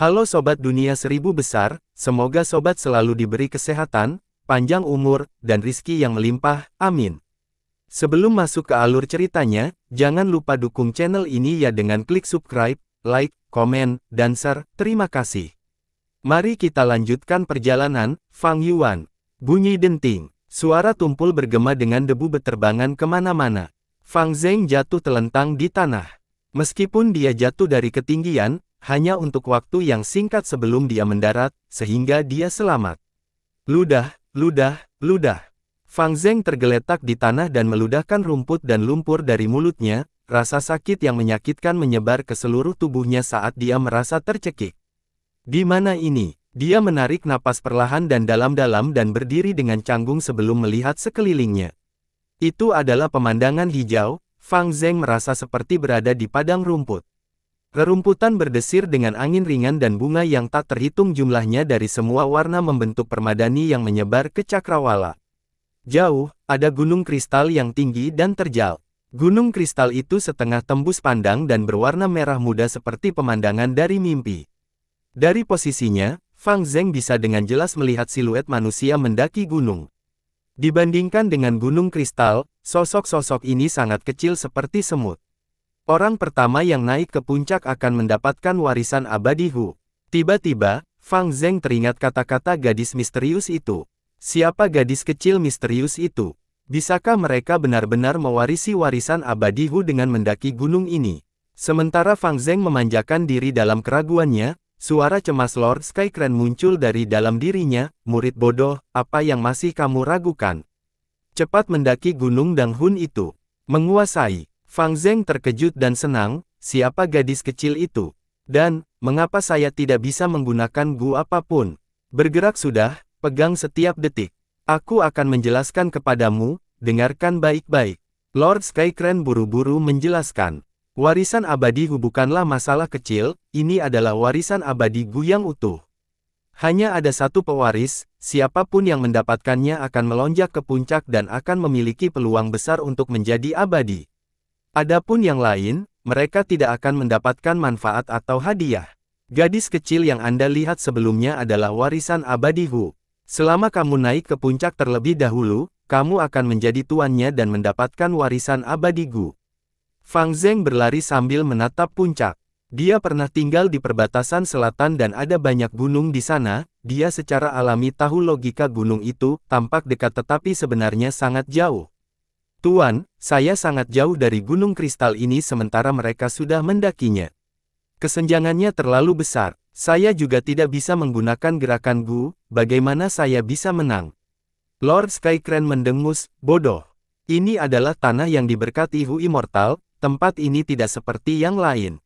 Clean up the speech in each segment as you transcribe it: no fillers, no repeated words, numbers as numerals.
Halo Sobat Dunia Seribu Besar, semoga Sobat selalu diberi kesehatan, panjang umur, dan rizki yang melimpah, amin. Sebelum masuk ke alur ceritanya, jangan lupa dukung channel ini ya dengan klik subscribe, like, komen, dan share, terima kasih. Mari kita lanjutkan perjalanan. Fang Yuan. Bunyi denting, suara tumpul bergema dengan debu beterbangan kemana-mana. Fang Zheng jatuh telentang di tanah. Meskipun dia jatuh dari ketinggian, hanya untuk waktu yang singkat sebelum dia mendarat, sehingga dia selamat. Ludah, ludah, ludah. Fang Zheng tergeletak di tanah dan meludahkan rumput dan lumpur dari mulutnya, rasa sakit yang menyakitkan menyebar ke seluruh tubuhnya saat dia merasa tercekik. Di mana ini? Dia menarik napas perlahan dan dalam-dalam dan berdiri dengan canggung sebelum melihat sekelilingnya. Itu adalah pemandangan hijau. Fang Zheng merasa seperti berada di padang rumput. Rerumputan berdesir dengan angin ringan dan bunga yang tak terhitung jumlahnya dari semua warna membentuk permadani yang menyebar ke cakrawala. Jauh, ada gunung kristal yang tinggi dan terjal. Gunung kristal itu setengah tembus pandang dan berwarna merah muda seperti pemandangan dari mimpi. Dari posisinya, Fang Zheng bisa dengan jelas melihat siluet manusia mendaki gunung. Dibandingkan dengan gunung kristal, sosok-sosok ini sangat kecil seperti semut. Orang pertama yang naik ke puncak akan mendapatkan warisan abadi Hu. Tiba-tiba, Fang Zheng teringat kata-kata gadis misterius itu. Siapa gadis kecil misterius itu? Bisakah mereka benar-benar mewarisi warisan abadi Hu dengan mendaki gunung ini? Sementara Fang Zheng memanjakan diri dalam keraguannya, suara cemas Lord Skycrane muncul dari dalam dirinya. Murid bodoh, apa yang masih kamu ragukan? Cepat mendaki gunung Dang Hun itu. Menguasai. Fang Zheng terkejut dan senang, siapa gadis kecil itu? Dan, mengapa saya tidak bisa menggunakan gu apapun? Bergerak sudah, pegang setiap detik. Aku akan menjelaskan kepadamu, dengarkan baik-baik. Lord Skycrane buru-buru menjelaskan. Warisan abadi gu bukanlah masalah kecil, ini adalah warisan abadi gu yang utuh. Hanya ada satu pewaris, siapapun yang mendapatkannya akan melonjak ke puncak dan akan memiliki peluang besar untuk menjadi abadi. Adapun yang lain, mereka tidak akan mendapatkan manfaat atau hadiah. Gadis kecil yang Anda lihat sebelumnya adalah warisan abadi Hu. Selama kamu naik ke puncak terlebih dahulu, kamu akan menjadi tuannya dan mendapatkan warisan abadi Gu. Fang Zheng berlari sambil menatap puncak. Dia pernah tinggal di perbatasan selatan dan ada banyak gunung di sana. Dia secara alami tahu logika gunung itu tampak dekat tetapi sebenarnya sangat jauh. Tuan, saya sangat jauh dari gunung kristal ini sementara mereka sudah mendakinya. Kesenjangannya terlalu besar. Saya juga tidak bisa menggunakan gerakan gu, bagaimana saya bisa menang? Lord Skycrane mendengus, bodoh. Ini adalah tanah yang diberkati Hu Immortal, tempat ini tidak seperti yang lain.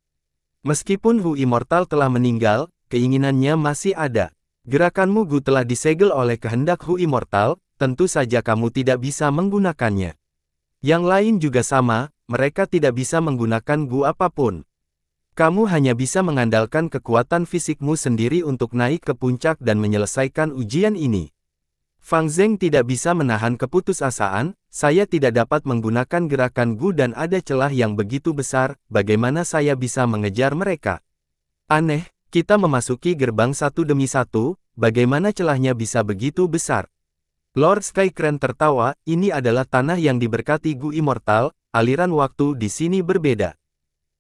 Meskipun Hu Immortal telah meninggal, keinginannya masih ada. Gerakanmu gu telah disegel oleh kehendak Hu Immortal, tentu saja kamu tidak bisa menggunakannya. Yang lain juga sama, mereka tidak bisa menggunakan gu apapun. Kamu hanya bisa mengandalkan kekuatan fisikmu sendiri untuk naik ke puncak dan menyelesaikan ujian ini. Fang Zheng tidak bisa menahan keputusasaan, saya tidak dapat menggunakan gerakan gu dan ada celah yang begitu besar, bagaimana saya bisa mengejar mereka? Aneh, kita memasuki gerbang satu demi satu, bagaimana celahnya bisa begitu besar? Lord Skycrane tertawa, ini adalah tanah yang diberkati gu immortal, aliran waktu di sini berbeda.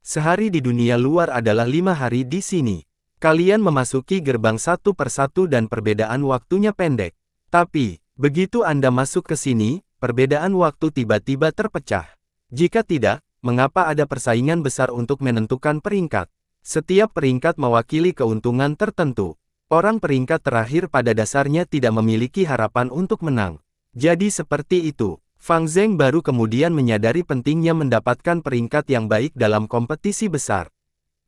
Sehari di dunia luar adalah 5 hari di sini. Kalian memasuki gerbang satu persatu dan perbedaan waktunya pendek. Tapi, begitu Anda masuk ke sini, perbedaan waktu tiba-tiba terpecah. Jika tidak, mengapa ada persaingan besar untuk menentukan peringkat? Setiap peringkat mewakili keuntungan tertentu. Orang peringkat terakhir pada dasarnya tidak memiliki harapan untuk menang. Jadi seperti itu, Fang Zheng baru kemudian menyadari pentingnya mendapatkan peringkat yang baik dalam kompetisi besar.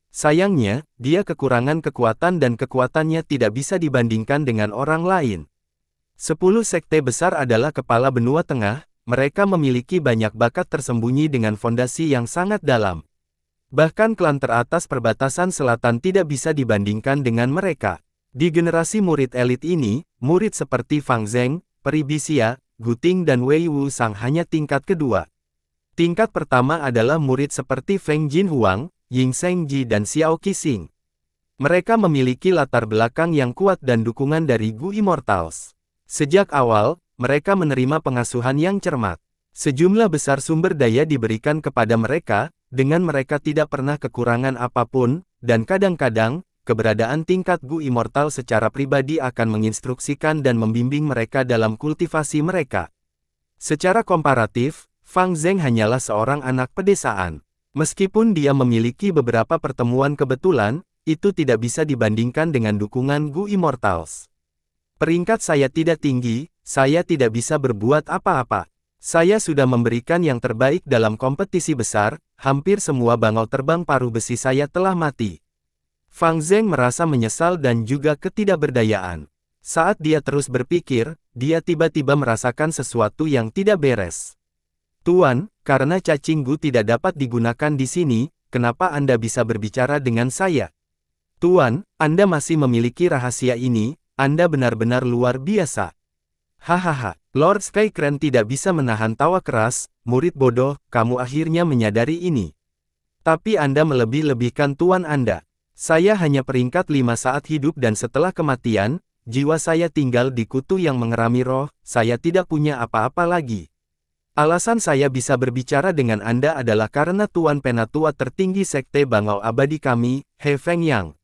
Sayangnya, dia kekurangan kekuatan dan kekuatannya tidak bisa dibandingkan dengan orang lain. 10 sekte besar adalah kepala benua tengah, mereka memiliki banyak bakat tersembunyi dengan fondasi yang sangat dalam. Bahkan klan teratas perbatasan selatan tidak bisa dibandingkan dengan mereka. Di generasi murid elit ini, murid seperti Fang Zheng, Peri Bisia, Gu Ting dan Wei Wu Sang hanya tingkat kedua. Tingkat pertama adalah murid seperti Feng Jinhuang, Ying Shengji dan Xiao Qixing. Mereka memiliki latar belakang yang kuat dan dukungan dari Gu Immortals. Sejak awal, mereka menerima pengasuhan yang cermat. Sejumlah besar sumber daya diberikan kepada mereka, dengan mereka tidak pernah kekurangan apapun, dan kadang-kadang, keberadaan tingkat Gu Immortal secara pribadi akan menginstruksikan dan membimbing mereka dalam kultivasi mereka. Secara komparatif, Fang Zheng hanyalah seorang anak pedesaan. Meskipun dia memiliki beberapa pertemuan kebetulan, itu tidak bisa dibandingkan dengan dukungan Gu Immortals. Peringkat saya tidak tinggi, saya tidak bisa berbuat apa-apa. Saya sudah memberikan yang terbaik dalam kompetisi besar, hampir semua bangau terbang paruh besi saya telah mati. Fang Zheng merasa menyesal dan juga ketidakberdayaan. Saat dia terus berpikir, dia tiba-tiba merasakan sesuatu yang tidak beres. Tuan, karena cacing Gu tidak dapat digunakan di sini, kenapa Anda bisa berbicara dengan saya? Tuan, Anda masih memiliki rahasia ini, Anda benar-benar luar biasa. Hahaha, Lord Skycrane tidak bisa menahan tawa keras, murid bodoh, kamu akhirnya menyadari ini. Tapi Anda melebih-lebihkan Tuan Anda. Saya hanya peringkat 5 saat hidup dan setelah kematian, jiwa saya tinggal di kutu yang mengerami roh, saya tidak punya apa-apa lagi. Alasan saya bisa berbicara dengan Anda adalah karena Tuan Penatua tertinggi Sekte Bangau Abadi kami, He Feng Yang.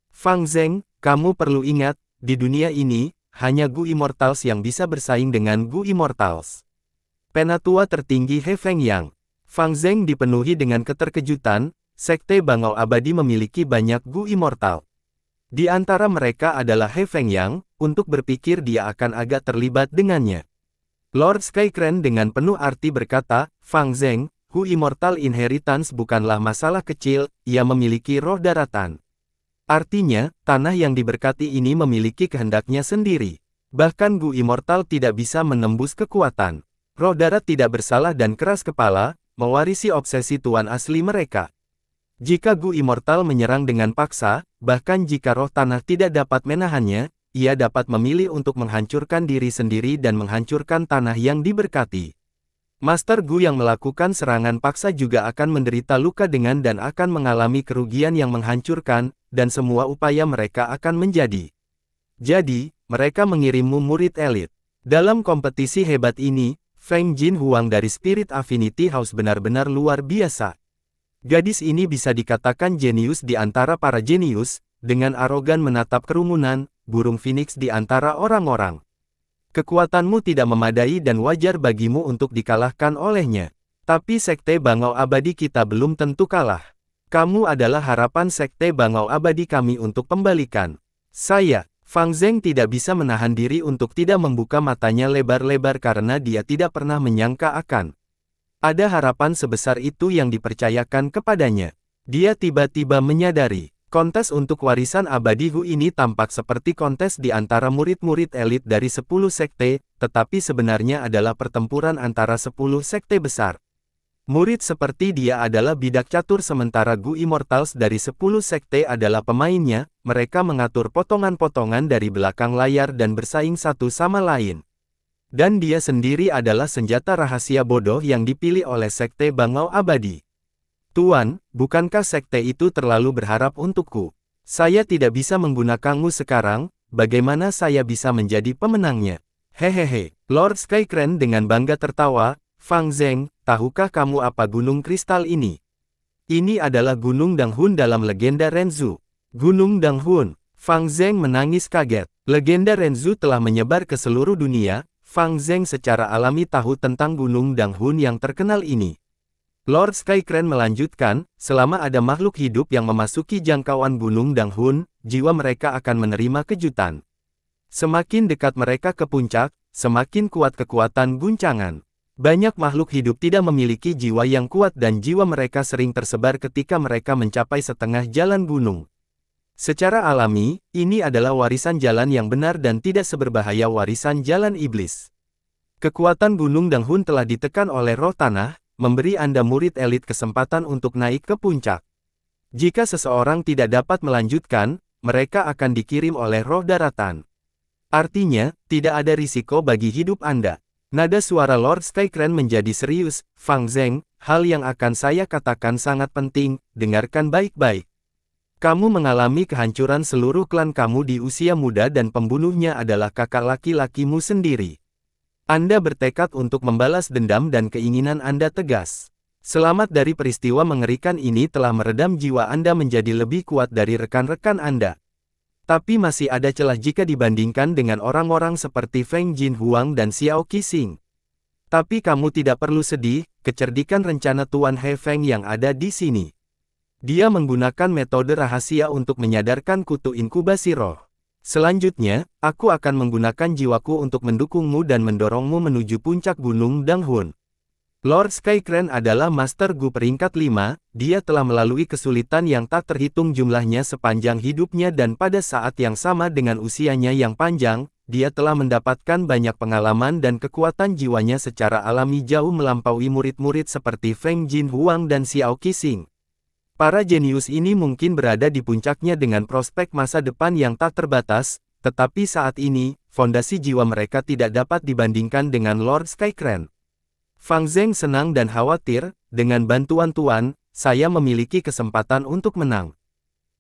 Fang Zheng, kamu perlu ingat, di dunia ini, hanya Gu Immortals yang bisa bersaing dengan Gu Immortals. Penatua tertinggi He Feng Yang. Fang Zheng dipenuhi dengan keterkejutan, Sekte Bangau Abadi memiliki banyak Gu Immortal. Di antara mereka adalah He Feng Yang, untuk berpikir dia akan agak terlibat dengannya. Lord Skycrane dengan penuh arti berkata, Fang Zheng, Gu Immortal Inheritance bukanlah masalah kecil, ia memiliki roh daratan. Artinya, tanah yang diberkati ini memiliki kehendaknya sendiri. Bahkan Gu Immortal tidak bisa menembus kekuatan. Roh darat tidak bersalah dan keras kepala, mewarisi obsesi tuan asli mereka. Jika Gu Immortal menyerang dengan paksa, bahkan jika roh tanah tidak dapat menahannya, ia dapat memilih untuk menghancurkan diri sendiri dan menghancurkan tanah yang diberkati. Master Gu yang melakukan serangan paksa juga akan menderita luka dengan dan akan mengalami kerugian yang menghancurkan, dan semua upaya mereka akan menjadi. Jadi, mereka mengirimmu murid elit. Dalam kompetisi hebat ini, Feng Jin Huang dari Spirit Affinity House benar-benar luar biasa. Gadis ini bisa dikatakan jenius di antara para jenius, dengan arogan menatap kerumunan, burung phoenix di antara orang-orang. Kekuatanmu tidak memadai dan wajar bagimu untuk dikalahkan olehnya. Tapi Sekte Bangau Abadi kita belum tentu kalah. Kamu adalah harapan Sekte Bangau Abadi kami untuk pembalikan. Saya, Fang Zheng tidak bisa menahan diri untuk tidak membuka matanya lebar-lebar karena dia tidak pernah menyangka akan ada harapan sebesar itu yang dipercayakan kepadanya. Dia tiba-tiba menyadari. Kontes untuk warisan abadi Hu ini tampak seperti kontes di antara murid-murid elit dari 10 sekte, tetapi sebenarnya adalah pertempuran antara 10 sekte besar. Murid seperti dia adalah bidak catur sementara Gu Immortals dari 10 sekte adalah pemainnya, mereka mengatur potongan-potongan dari belakang layar dan bersaing satu sama lain. Dan dia sendiri adalah senjata rahasia bodoh yang dipilih oleh Sekte Bangau Abadi. Tuan, bukankah sekte itu terlalu berharap untukku? Saya tidak bisa menggunakanmu sekarang, bagaimana saya bisa menjadi pemenangnya? Hehehe, Lord Skycrane dengan bangga tertawa, Fang Zheng, tahukah kamu apa gunung kristal ini? Ini adalah Gunung Danghun dalam legenda Renzu. Gunung Danghun, Fang Zheng menangis kaget. Legenda Renzu telah menyebar ke seluruh dunia, Fang Zheng secara alami tahu tentang Gunung Danghun yang terkenal ini. Lord Skycrane melanjutkan, selama ada makhluk hidup yang memasuki jangkauan Gunung Danghun, jiwa mereka akan menerima kejutan. Semakin dekat mereka ke puncak, semakin kuat kekuatan guncangan. Banyak makhluk hidup tidak memiliki jiwa yang kuat dan jiwa mereka sering tersebar ketika mereka mencapai setengah jalan gunung. Secara alami, ini adalah warisan jalan yang benar dan tidak seberbahaya warisan jalan iblis. Kekuatan Gunung Danghun telah ditekan oleh roh tanah, memberi Anda murid elit kesempatan untuk naik ke puncak. Jika seseorang tidak dapat melanjutkan, mereka akan dikirim oleh roh daratan. Artinya, tidak ada risiko bagi hidup Anda. Nada suara Lord Skycrane menjadi serius, Fang Zheng, hal yang akan saya katakan sangat penting, dengarkan baik-baik. Kamu mengalami kehancuran seluruh klan kamu di usia muda dan pembunuhnya adalah kakak laki-lakimu sendiri. Anda bertekad untuk membalas dendam dan keinginan Anda tegas. Selamat dari peristiwa mengerikan ini telah meredam jiwa Anda menjadi lebih kuat dari rekan-rekan Anda. Tapi masih ada celah jika dibandingkan dengan orang-orang seperti Feng Jinhuang dan Xiao Qixing. Tapi kamu tidak perlu sedih, kecerdikan rencana Tuan He Feng yang ada di sini. Dia menggunakan metode rahasia untuk menyadarkan kutu inkubasi roh. Selanjutnya, aku akan menggunakan jiwaku untuk mendukungmu dan mendorongmu menuju puncak gunung Danghun. Lord Skycrane adalah Master Gu peringkat 5, dia telah melalui kesulitan yang tak terhitung jumlahnya sepanjang hidupnya dan pada saat yang sama dengan usianya yang panjang, dia telah mendapatkan banyak pengalaman dan kekuatan jiwanya secara alami jauh melampaui murid-murid seperti Feng Jinhuang dan Xiao Qixing. Para jenius ini mungkin berada di puncaknya dengan prospek masa depan yang tak terbatas, tetapi saat ini, fondasi jiwa mereka tidak dapat dibandingkan dengan Lord Skycrane. Fang Zheng senang dan khawatir, dengan bantuan Tuan, saya memiliki kesempatan untuk menang.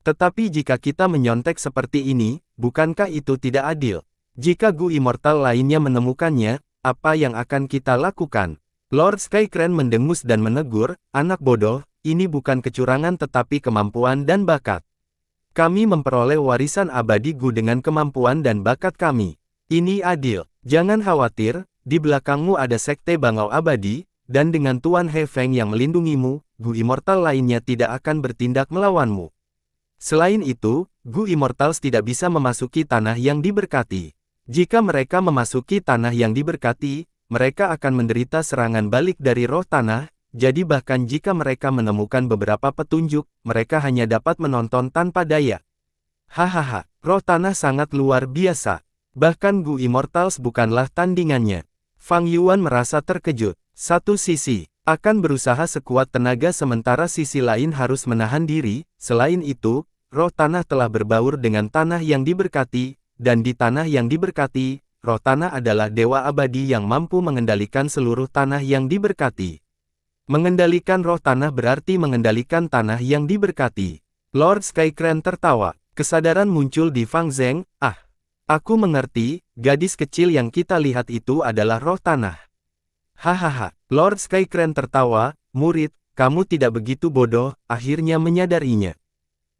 Tetapi jika kita menyontek seperti ini, bukankah itu tidak adil? Jika Gu Immortal lainnya menemukannya, apa yang akan kita lakukan? Lord Skycrane mendengus dan menegur, anak bodoh, ini bukan kecurangan tetapi kemampuan dan bakat. Kami memperoleh warisan abadi Gu dengan kemampuan dan bakat kami. Ini adil. Jangan khawatir, di belakangmu ada sekte bangau abadi, dan dengan Tuan He Feng yang melindungimu, Gu Immortal lainnya tidak akan bertindak melawanmu. Selain itu, Gu Immortals tidak bisa memasuki tanah yang diberkati. Jika mereka memasuki tanah yang diberkati, mereka akan menderita serangan balik dari roh tanah. Jadi bahkan jika mereka menemukan beberapa petunjuk, mereka hanya dapat menonton tanpa daya. Hahaha, roh tanah sangat luar biasa. Bahkan Gu Immortals bukanlah tandingannya. Fang Yuan merasa terkejut. Satu sisi, akan berusaha sekuat tenaga sementara sisi lain harus menahan diri. Selain itu, roh tanah telah berbaur dengan tanah yang diberkati, dan di tanah yang diberkati, roh tanah adalah dewa abadi yang mampu mengendalikan seluruh tanah yang diberkati. Mengendalikan roh tanah berarti mengendalikan tanah yang diberkati. Lord Skycrane tertawa. Kesadaran muncul di Fang Zheng. Aku mengerti, gadis kecil yang kita lihat itu adalah roh tanah. Hahaha, Lord Skycrane tertawa, murid, kamu tidak begitu bodoh, akhirnya menyadarinya.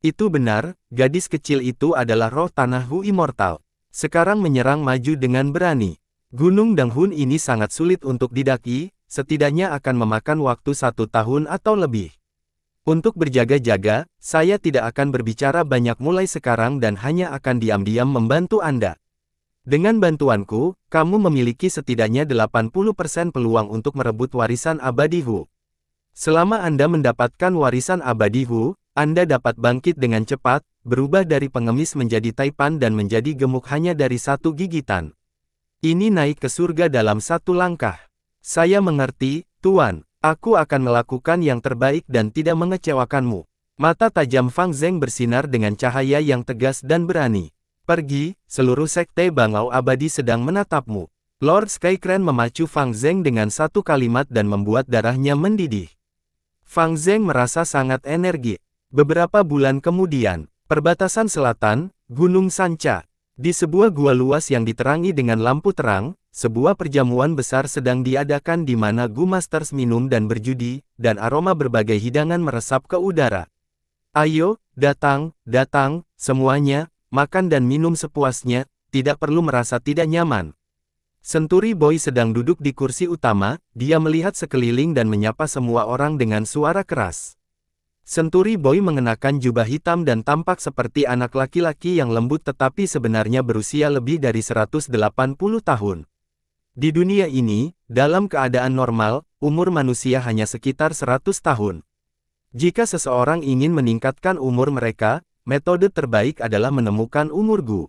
Itu benar, gadis kecil itu adalah roh tanah Gu Immortal. Sekarang menyerang maju dengan berani. Gunung Danghun ini sangat sulit untuk didaki, setidaknya akan memakan waktu 1 tahun atau lebih. Untuk berjaga-jaga, saya tidak akan berbicara banyak mulai sekarang dan hanya akan diam-diam membantu Anda. Dengan bantuanku, kamu memiliki setidaknya 80% peluang untuk merebut warisan abadi Hu. Selama Anda mendapatkan warisan abadi Hu, Anda dapat bangkit dengan cepat, berubah dari pengemis menjadi taipan dan menjadi gemuk hanya dari 1 gigitan. Ini naik ke surga dalam 1 langkah. Saya mengerti, Tuan. Aku akan melakukan yang terbaik dan tidak mengecewakanmu. Mata tajam Fang Zheng bersinar dengan cahaya yang tegas dan berani. Pergi, seluruh sekte bangau abadi sedang menatapmu. Lord Skycrane memacu Fang Zheng dengan 1 kalimat dan membuat darahnya mendidih. Fang Zheng merasa sangat energi. Beberapa bulan kemudian, perbatasan selatan, Gunung Sanca. Di sebuah gua luas yang diterangi dengan lampu terang, sebuah perjamuan besar sedang diadakan di mana Gu Masters minum dan berjudi, dan aroma berbagai hidangan meresap ke udara. Ayo, datang, semuanya, makan dan minum sepuasnya, tidak perlu merasa tidak nyaman. Senturi Boy sedang duduk di kursi utama, dia melihat sekeliling dan menyapa semua orang dengan suara keras. Senturi Boy mengenakan jubah hitam dan tampak seperti anak laki-laki yang lembut tetapi sebenarnya berusia lebih dari 180 tahun. Di dunia ini, dalam keadaan normal, umur manusia hanya sekitar 100 tahun. Jika seseorang ingin meningkatkan umur mereka, metode terbaik adalah menemukan umur Gu.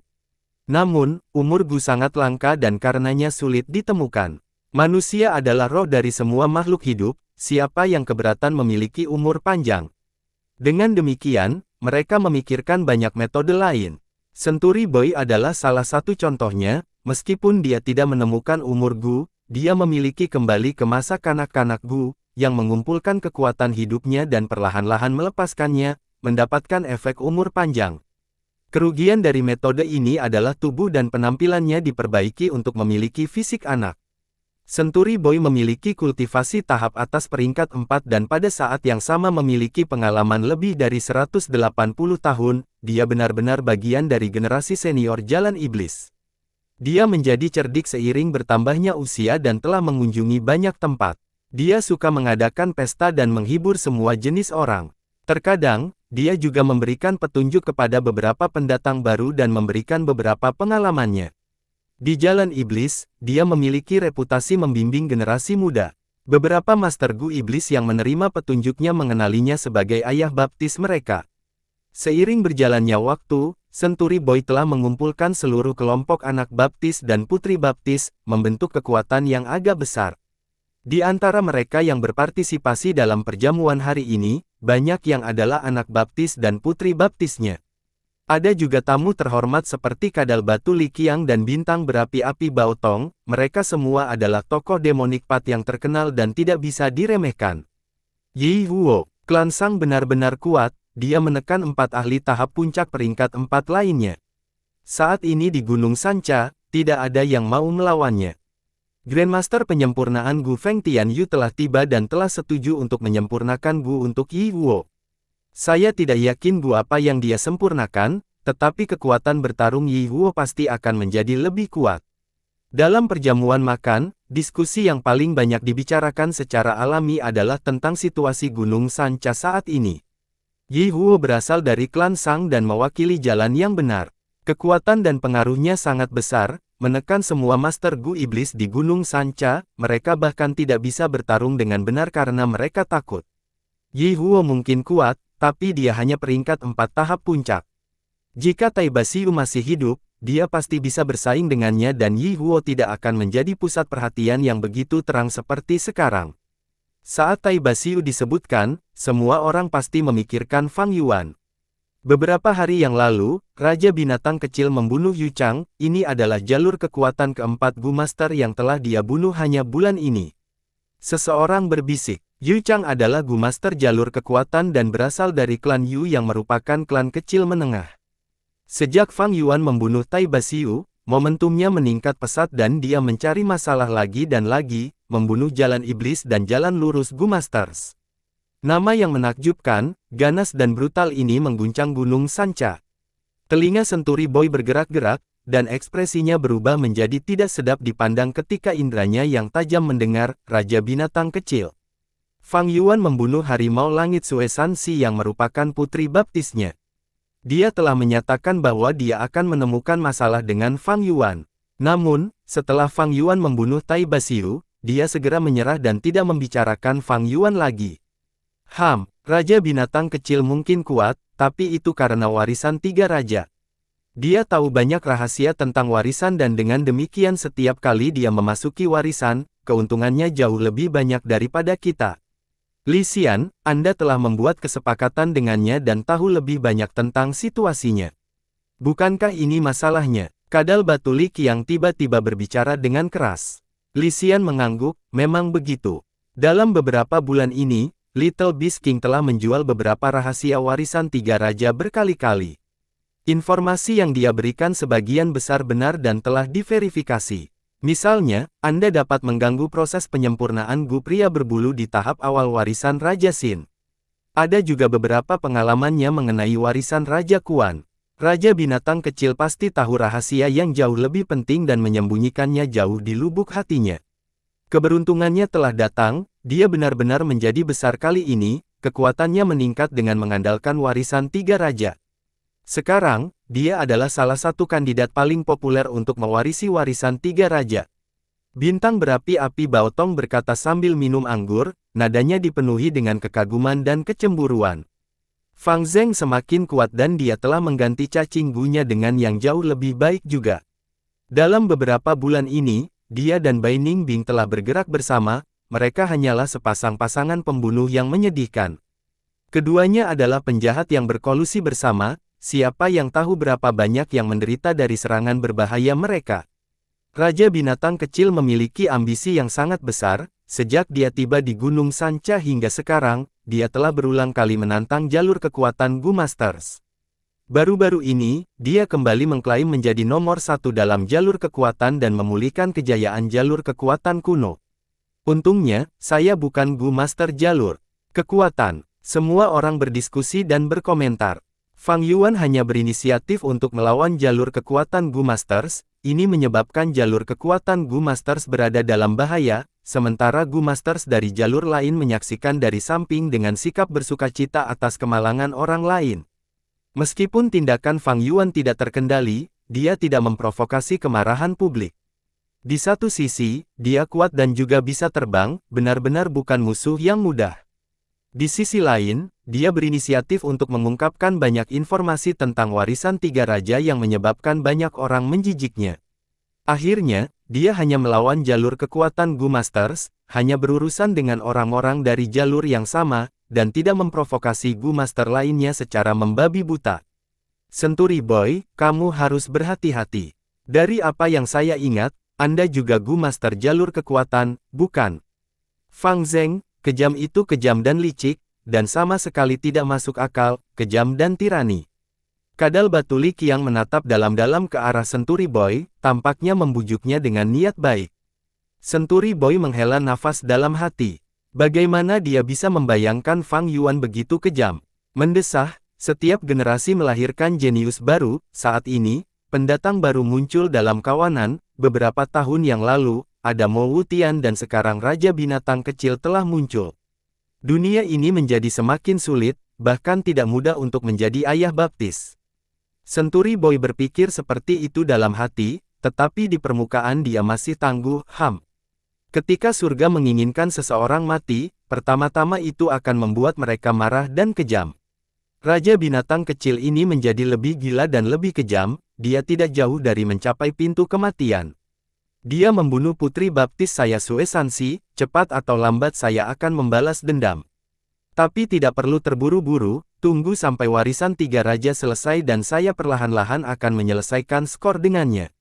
Namun, umur Gu sangat langka dan karenanya sulit ditemukan. Manusia adalah roh dari semua makhluk hidup, siapa yang keberatan memiliki umur panjang. Dengan demikian, mereka memikirkan banyak metode lain. Senturi Boy adalah salah satu contohnya, meskipun dia tidak menemukan umur Gu, dia memiliki kembali ke masa kanak-kanak Gu, yang mengumpulkan kekuatan hidupnya dan perlahan-lahan melepaskannya, mendapatkan efek umur panjang. Kerugian dari metode ini adalah tubuh dan penampilannya diperbaiki untuk memiliki fisik anak. Century Boy memiliki kultivasi tahap atas peringkat 4 dan pada saat yang sama memiliki pengalaman lebih dari 180 tahun, dia benar-benar bagian dari generasi senior Jalan Iblis. Dia menjadi cerdik seiring bertambahnya usia dan telah mengunjungi banyak tempat. Dia suka mengadakan pesta dan menghibur semua jenis orang. Terkadang, dia juga memberikan petunjuk kepada beberapa pendatang baru dan memberikan beberapa pengalamannya. Di Jalan Iblis, dia memiliki reputasi membimbing generasi muda. Beberapa Master Gu Iblis yang menerima petunjuknya mengenalinya sebagai ayah baptis mereka. Seiring berjalannya waktu, Century Boy telah mengumpulkan seluruh kelompok anak baptis dan putri baptis, membentuk kekuatan yang agak besar. Di antara mereka yang berpartisipasi dalam perjamuan hari ini, banyak yang adalah anak baptis dan putri baptisnya. Ada juga tamu terhormat seperti Kadal Batu Li Qiang dan Bintang Berapi-api Bao Tong, mereka semua adalah tokoh demonik Pat yang terkenal dan tidak bisa diremehkan. Yi Huo, klan Sang benar-benar kuat, dia menekan 4 ahli tahap puncak peringkat 4 lainnya. Saat ini di Gunung Sancha, tidak ada yang mau melawannya. Grandmaster penyempurnaan Gu Feng Tianyu telah tiba dan telah setuju untuk menyempurnakan Gu untuk Yi Huo. Saya tidak yakin Gu apa yang dia sempurnakan, tetapi kekuatan bertarung Yi Huo pasti akan menjadi lebih kuat. Dalam perjamuan makan, diskusi yang paling banyak dibicarakan secara alami adalah tentang situasi Gunung Sancha saat ini. Yi Huo berasal dari klan Sang dan mewakili jalan yang benar. Kekuatan dan pengaruhnya sangat besar, menekan semua Master Gu Iblis di Gunung Sancha, mereka bahkan tidak bisa bertarung dengan benar karena mereka takut. Yi Huo mungkin kuat, tapi dia hanya peringkat 4 tahap puncak. Jika Tai Basiu masih hidup, dia pasti bisa bersaing dengannya dan Yi Huo tidak akan menjadi pusat perhatian yang begitu terang seperti sekarang. Saat Tai Basiu disebutkan, semua orang pasti memikirkan Fang Yuan. Beberapa hari yang lalu, Raja Binatang Kecil membunuh Yu Chang, ini adalah jalur kekuatan keempat Gu Master yang telah dia bunuh hanya bulan ini. Seseorang berbisik. Yu Chang adalah Gu Master jalur kekuatan dan berasal dari klan Yu yang merupakan klan kecil menengah. Sejak Fang Yuan membunuh Tai Basiu, momentumnya meningkat pesat dan dia mencari masalah lagi dan lagi, membunuh Jalan Iblis dan Jalan Lurus Gu Masters. Nama yang menakjubkan, ganas dan brutal ini mengguncang Gunung Sancha. Telinga Century Boy bergerak-gerak, dan ekspresinya berubah menjadi tidak sedap dipandang ketika indranya yang tajam mendengar, Raja Binatang Kecil. Fang Yuan membunuh harimau langit Sue Sanxi yang merupakan putri baptisnya. Dia telah menyatakan bahwa dia akan menemukan masalah dengan Fang Yuan. Namun, setelah Fang Yuan membunuh Tai Basiu, dia segera menyerah dan tidak membicarakan Fang Yuan lagi. Raja Binatang Kecil mungkin kuat, tapi itu karena warisan 3 raja. Dia tahu banyak rahasia tentang warisan dan dengan demikian setiap kali dia memasuki warisan, keuntungannya jauh lebih banyak daripada kita. Li Xian, Anda telah membuat kesepakatan dengannya dan tahu lebih banyak tentang situasinya. Bukankah ini masalahnya? Kadal Batu Li Qiang tiba-tiba berbicara dengan keras. Li Xian mengangguk, memang begitu. Dalam beberapa bulan ini, Little Beast King telah menjual beberapa rahasia warisan 3 raja berkali-kali. Informasi yang dia berikan sebagian besar benar dan telah diverifikasi. Misalnya, Anda dapat mengganggu proses penyempurnaan Gu pria berbulu di tahap awal warisan Raja Xin. Ada juga beberapa pengalamannya mengenai warisan Raja Kuan. Raja Binatang Kecil pasti tahu rahasia yang jauh lebih penting dan menyembunyikannya jauh di lubuk hatinya. Keberuntungannya telah datang, dia benar-benar menjadi besar kali ini, kekuatannya meningkat dengan mengandalkan warisan 3 raja. Sekarang, dia adalah salah satu kandidat paling populer untuk mewarisi warisan 3 raja. Bintang Berapi-api Bao Tong berkata sambil minum anggur, nadanya dipenuhi dengan kekaguman dan kecemburuan. Fang Zheng semakin kuat dan dia telah mengganti cacing Gu-nya dengan yang jauh lebih baik juga. Dalam beberapa bulan ini, dia dan Bai Ningbing telah bergerak bersama, mereka hanyalah sepasang pasangan pembunuh yang menyedihkan. Keduanya adalah penjahat yang berkolusi bersama. Siapa yang tahu berapa banyak yang menderita dari serangan berbahaya mereka? Raja Binatang Kecil memiliki ambisi yang sangat besar, sejak dia tiba di Gunung Sanca hingga sekarang, dia telah berulang kali menantang jalur kekuatan Gu Masters. Baru-baru ini, dia kembali mengklaim menjadi nomor satu dalam jalur kekuatan dan memulihkan kejayaan jalur kekuatan kuno. Untungnya, saya bukan Gu Master jalur kekuatan. Semua orang berdiskusi dan berkomentar. Fang Yuan hanya berinisiatif untuk melawan jalur kekuatan Gu Masters, ini menyebabkan jalur kekuatan Gu Masters berada dalam bahaya, sementara Gu Masters dari jalur lain menyaksikan dari samping dengan sikap bersukacita atas kemalangan orang lain. Meskipun tindakan Fang Yuan tidak terkendali, dia tidak memprovokasi kemarahan publik. Di satu sisi, dia kuat dan juga bisa terbang, benar-benar bukan musuh yang mudah. Di sisi lain, dia berinisiatif untuk mengungkapkan banyak informasi tentang warisan tiga raja yang menyebabkan banyak orang menjijiknya. Akhirnya, dia hanya melawan jalur kekuatan Gu Masters, hanya berurusan dengan orang-orang dari jalur yang sama, dan tidak memprovokasi Gu Master lainnya secara membabi buta. Century Boy, kamu harus berhati-hati. Dari apa yang saya ingat, Anda juga Gu Master jalur kekuatan, bukan? Fang Zheng, kejam itu kejam dan licik, dan sama sekali tidak masuk akal, kejam dan tirani. Kadal batu Li Qiang menatap dalam-dalam ke arah Century Boy, tampaknya membujuknya dengan niat baik. Century Boy menghela nafas dalam hati. Bagaimana dia bisa membayangkan Fang Yuan begitu kejam? Mendesah, setiap generasi melahirkan jenius baru, saat ini, pendatang baru muncul dalam kawanan, beberapa tahun yang lalu, ada Mo Wutian dan sekarang Raja Binatang Kecil telah muncul. Dunia ini menjadi semakin sulit, bahkan tidak mudah untuk menjadi ayah baptis. Century Boy berpikir seperti itu dalam hati, tetapi di permukaan dia masih tangguh, Ketika surga menginginkan seseorang mati, pertama-tama itu akan membuat mereka marah dan kejam. Raja Binatang Kecil ini menjadi lebih gila dan lebih kejam, dia tidak jauh dari mencapai pintu kematian. Dia membunuh putri baptis saya Sue Sanxi, cepat atau lambat saya akan membalas dendam. Tapi tidak perlu terburu-buru, tunggu sampai warisan tiga raja selesai dan saya perlahan-lahan akan menyelesaikan skor dengannya.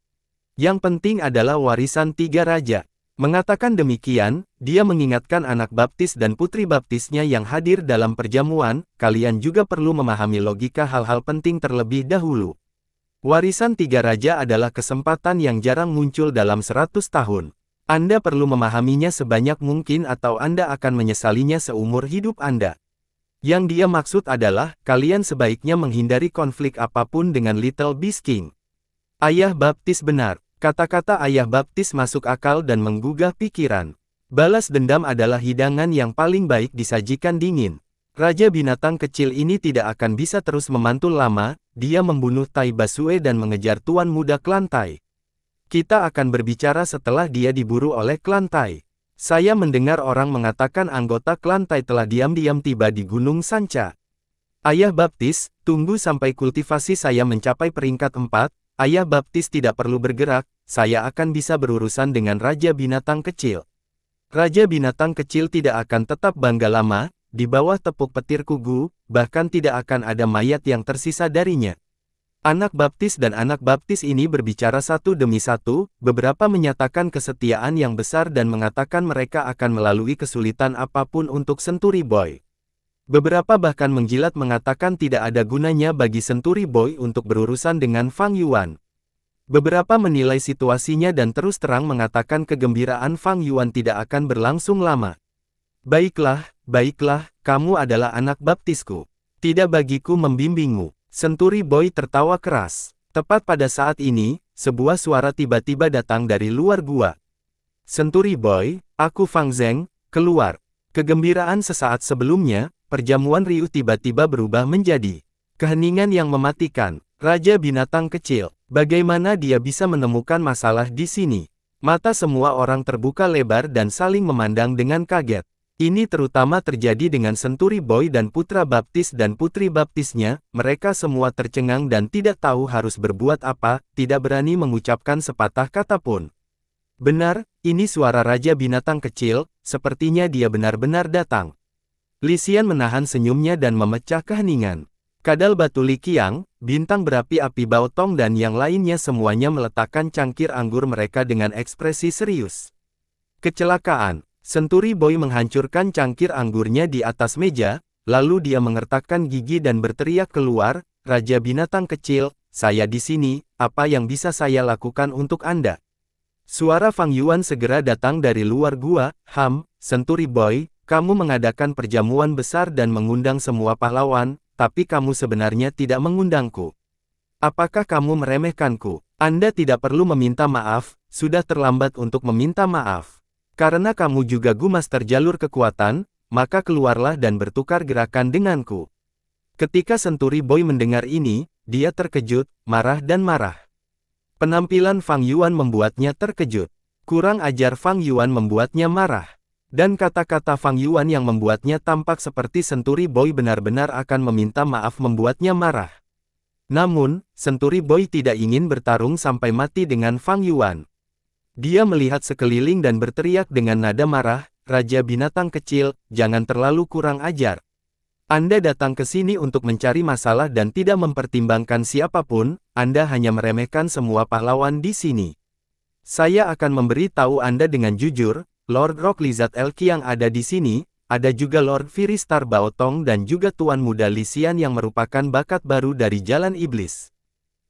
Yang penting adalah warisan tiga raja. Mengatakan demikian, dia mengingatkan anak baptis dan putri baptisnya yang hadir dalam perjamuan, kalian juga perlu memahami logika hal-hal penting terlebih dahulu. Warisan tiga raja adalah kesempatan yang jarang muncul dalam 100 tahun. Anda perlu memahaminya sebanyak mungkin atau Anda akan menyesalinya seumur hidup Anda. Yang dia maksud adalah, kalian sebaiknya menghindari konflik apapun dengan Little Beast King. Ayah baptis benar. Kata-kata ayah baptis masuk akal dan menggugah pikiran. Balas dendam adalah hidangan yang paling baik disajikan dingin. Raja Binatang Kecil ini tidak akan bisa terus memantul lama, dia membunuh Tai Basue dan mengejar tuan muda klan Tai. Kita akan berbicara setelah dia diburu oleh klan Tai. Saya mendengar orang mengatakan anggota klan Tai telah diam-diam tiba di Gunung Sanca. Ayah baptis, tunggu sampai kultivasi saya mencapai peringkat 4, Ayah baptis tidak perlu bergerak, saya akan bisa berurusan dengan Raja Binatang Kecil. Raja Binatang Kecil tidak akan tetap bangga lama, di bawah tepuk petir Kugu, bahkan tidak akan ada mayat yang tersisa darinya. Anak baptis dan anak baptis ini berbicara satu demi satu, beberapa menyatakan kesetiaan yang besar dan mengatakan mereka akan melalui kesulitan apapun untuk Century Boy. Beberapa bahkan menjilat mengatakan tidak ada gunanya bagi Century Boy untuk berurusan dengan Fang Yuan. Beberapa menilai situasinya dan terus terang mengatakan kegembiraan Fang Yuan tidak akan berlangsung lama. Baiklah, kamu adalah anak baptisku. Tidak bagiku membimbingmu. Century Boy tertawa keras. Tepat pada saat ini, sebuah suara tiba-tiba datang dari luar gua. Century Boy, aku Fang Zheng, keluar. Kegembiraan sesaat sebelumnya, perjamuan riuh tiba-tiba berubah menjadi keheningan yang mematikan. Raja Binatang Kecil, bagaimana dia bisa menemukan masalah di sini? Mata semua orang terbuka lebar dan saling memandang dengan kaget. Ini terutama terjadi dengan Century Boy dan putra baptis dan putri baptisnya, mereka semua tercengang dan tidak tahu harus berbuat apa, tidak berani mengucapkan sepatah kata pun. Benar, ini suara Raja Binatang Kecil, sepertinya dia benar-benar datang. Li Xian menahan senyumnya dan memecah keheningan. Kadal batu Li Qiang, bintang berapi-api Bao Tong dan yang lainnya semuanya meletakkan cangkir anggur mereka dengan ekspresi serius. Kecelakaan. Senturi Boy menghancurkan cangkir anggurnya di atas meja, lalu dia mengertakkan gigi dan berteriak keluar, Raja Binatang Kecil, saya di sini, apa yang bisa saya lakukan untuk Anda? Suara Fang Yuan segera datang dari luar gua, Senturi Boy, kamu mengadakan perjamuan besar dan mengundang semua pahlawan, tapi kamu sebenarnya tidak mengundangku. Apakah kamu meremehkanku? Anda tidak perlu meminta maaf, sudah terlambat untuk meminta maaf. Karena kamu juga Gu Master jalur kekuatan, maka keluarlah dan bertukar gerakan denganku. Ketika Senturi Boy mendengar ini, dia terkejut, marah dan marah. Penampilan Fang Yuan membuatnya terkejut. Kurang ajar Fang Yuan membuatnya marah. Dan kata-kata Fang Yuan yang membuatnya tampak seperti Senturi Boy benar-benar akan meminta maaf membuatnya marah. Namun, Senturi Boy tidak ingin bertarung sampai mati dengan Fang Yuan. Dia melihat sekeliling dan berteriak dengan nada marah, Raja Binatang Kecil, jangan terlalu kurang ajar. Anda datang ke sini untuk mencari masalah dan tidak mempertimbangkan siapapun, Anda hanya meremehkan semua pahlawan di sini. Saya akan memberi tahu Anda dengan jujur, Lord Rock Lizard Elki yang ada di sini, ada juga Lord Firistar Baotong dan juga Tuan Muda Lisian yang merupakan bakat baru dari Jalan Iblis.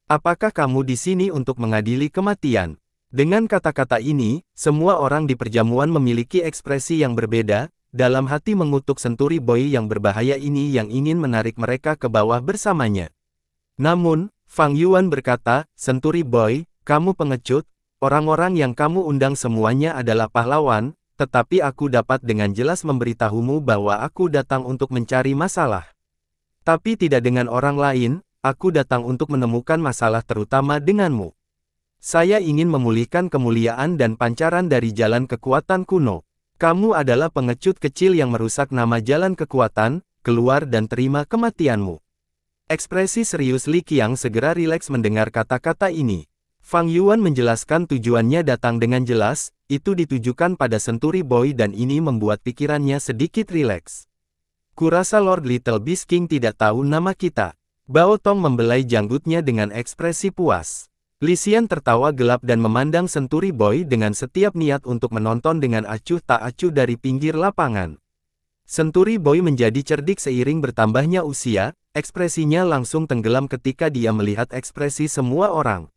Apakah kamu di sini untuk mengadili kematian? Dengan kata-kata ini, semua orang di perjamuan memiliki ekspresi yang berbeda, dalam hati mengutuk Senturi Boy yang berbahaya ini yang ingin menarik mereka ke bawah bersamanya. Namun, Fang Yuan berkata, Senturi Boy, kamu pengecut, orang-orang yang kamu undang semuanya adalah pahlawan, tetapi aku dapat dengan jelas memberitahumu bahwa aku datang untuk mencari masalah. Tapi tidak dengan orang lain, aku datang untuk menemukan masalah terutama denganmu. Saya ingin memulihkan kemuliaan dan pancaran dari jalan kekuatan kuno. Kamu adalah pengecut kecil yang merusak nama jalan kekuatan, keluar dan terima kematianmu. Ekspresi serius Li Qiang segera rileks mendengar kata-kata ini. Fang Yuan menjelaskan tujuannya datang dengan jelas, itu ditujukan pada Senturi Boy dan ini membuat pikirannya sedikit rileks. Kurasa Lord Little Beast King tidak tahu nama kita. Baotong membelai janggutnya dengan ekspresi puas. Lisian tertawa gelap dan memandang Senturi Boy dengan setiap niat untuk menonton dengan acuh tak acuh dari pinggir lapangan. Senturi Boy menjadi cerdik seiring bertambahnya usia, ekspresinya langsung tenggelam ketika dia melihat ekspresi semua orang.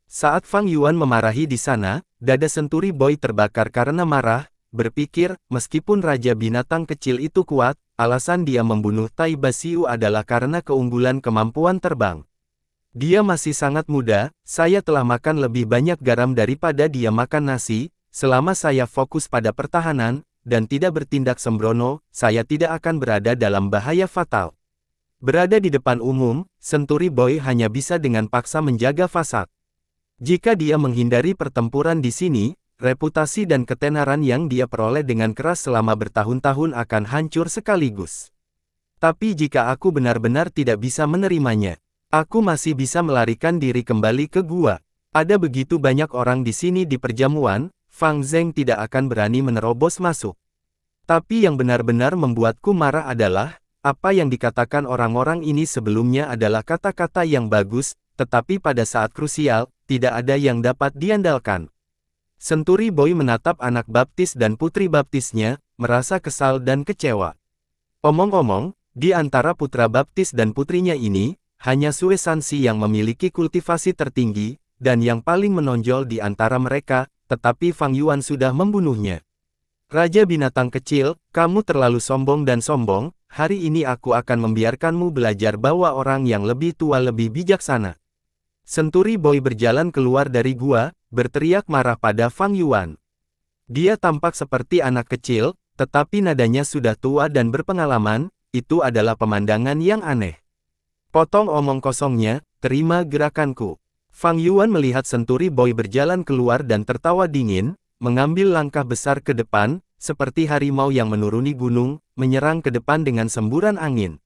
Saat Fang Yuan memarahi di sana, dada Senturi Boy terbakar karena marah, berpikir, meskipun Raja Binatang Kecil itu kuat, alasan dia membunuh Tai Basiu adalah karena keunggulan kemampuan terbang. Dia masih sangat muda, saya telah makan lebih banyak garam daripada dia makan nasi, selama saya fokus pada pertahanan, dan tidak bertindak sembrono, saya tidak akan berada dalam bahaya fatal. Berada di depan umum, Senturi Boy hanya bisa dengan paksa menjaga fasad. Jika dia menghindari pertempuran di sini, reputasi dan ketenaran yang dia peroleh dengan keras selama bertahun-tahun akan hancur sekaligus. Tapi jika aku benar-benar tidak bisa menerimanya, aku masih bisa melarikan diri kembali ke gua. Ada begitu banyak orang di sini di perjamuan, Fang Zheng tidak akan berani menerobos masuk. Tapi yang benar-benar membuatku marah adalah, apa yang dikatakan orang-orang ini sebelumnya adalah kata-kata yang bagus, tetapi pada saat krusial, tidak ada yang dapat diandalkan. Senturi Boy menatap anak baptis dan putri baptisnya, merasa kesal dan kecewa. Omong-omong, di antara putra baptis dan putrinya ini, hanya Sue Sansi yang memiliki kultivasi tertinggi, dan yang paling menonjol di antara mereka, tetapi Fang Yuan sudah membunuhnya. Raja Binatang Kecil, kamu terlalu sombong dan sombong, hari ini aku akan membiarkanmu belajar bahwa orang yang lebih tua lebih bijaksana. Senturi Boy berjalan keluar dari gua, berteriak marah pada Fang Yuan. Dia tampak seperti anak kecil, tetapi nadanya sudah tua dan berpengalaman, itu adalah pemandangan yang aneh. Potong omong kosongnya, terima gerakanku. Fang Yuan melihat Senturi Boy berjalan keluar dan tertawa dingin, mengambil langkah besar ke depan, seperti harimau yang menuruni gunung, menyerang ke depan dengan semburan angin.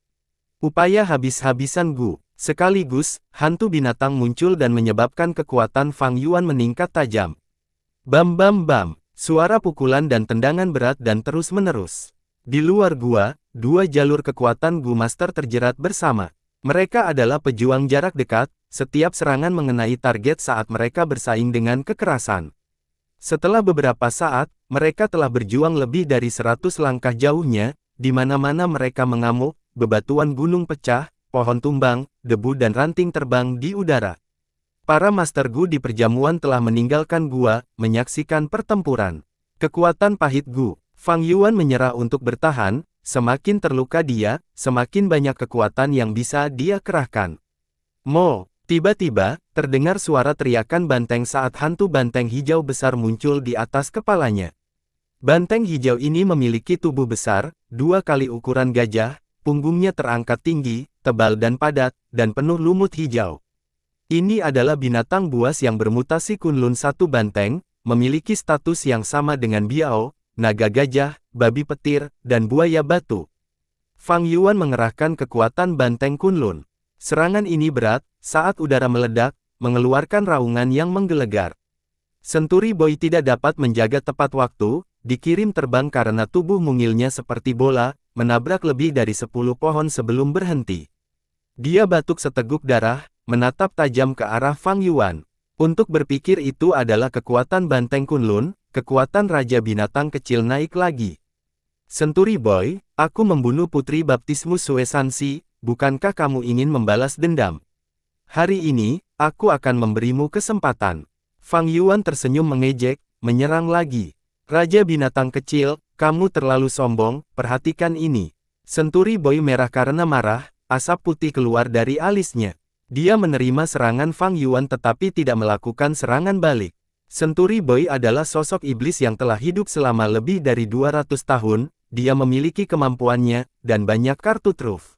Upaya habis-habisan Gu. Sekaligus, hantu binatang muncul dan menyebabkan kekuatan Fang Yuan meningkat tajam. Bam bam bam, suara pukulan dan tendangan berat dan terus-menerus. Di luar gua, dua jalur kekuatan Gu Master terjerat bersama. Mereka adalah pejuang jarak dekat, setiap serangan mengenai target saat mereka bersaing dengan kekerasan. Setelah beberapa saat, mereka telah berjuang lebih dari 100 langkah jauhnya, di mana-mana mereka mengamuk, bebatuan gunung pecah, pohon tumbang, debu dan ranting terbang di udara. Para Master Gu di perjamuan telah meninggalkan gua, menyaksikan pertempuran. Kekuatan pahit Gu. Fang Yuan menyerah untuk bertahan, semakin terluka dia, semakin banyak kekuatan yang bisa dia kerahkan. Mo! Tiba-tiba, terdengar suara teriakan banteng saat hantu banteng hijau besar muncul di atas kepalanya. Banteng hijau ini memiliki tubuh besar, 2 kali ukuran gajah, punggungnya terangkat tinggi, tebal dan padat, dan penuh lumut hijau. Ini adalah binatang buas yang bermutasi Kunlun 1 banteng, memiliki status yang sama dengan biao, naga gajah, babi petir, dan buaya batu. Fang Yuan mengerahkan kekuatan banteng Kunlun. Serangan ini berat, saat udara meledak, mengeluarkan raungan yang menggelegar. Senturi Boy tidak dapat menjaga tepat waktu, dikirim terbang karena tubuh mungilnya seperti bola, menabrak lebih dari 10 pohon sebelum berhenti. Dia batuk seteguk darah, menatap tajam ke arah Fang Yuan. Untuk berpikir itu adalah kekuatan banteng Kunlun, kekuatan Raja Binatang Kecil naik lagi. Senturi Boy, aku membunuh putri baptismu Sue Sansi, bukankah kamu ingin membalas dendam? Hari ini, aku akan memberimu kesempatan. Fang Yuan tersenyum mengejek, menyerang lagi. Raja Binatang Kecil, kamu terlalu sombong, perhatikan ini. Senturi Boy merah karena marah, asap putih keluar dari alisnya. Dia menerima serangan Fang Yuan tetapi tidak melakukan serangan balik. Senturi Boy adalah sosok iblis yang telah hidup selama lebih dari 200 tahun, dia memiliki kemampuannya, dan banyak kartu truf.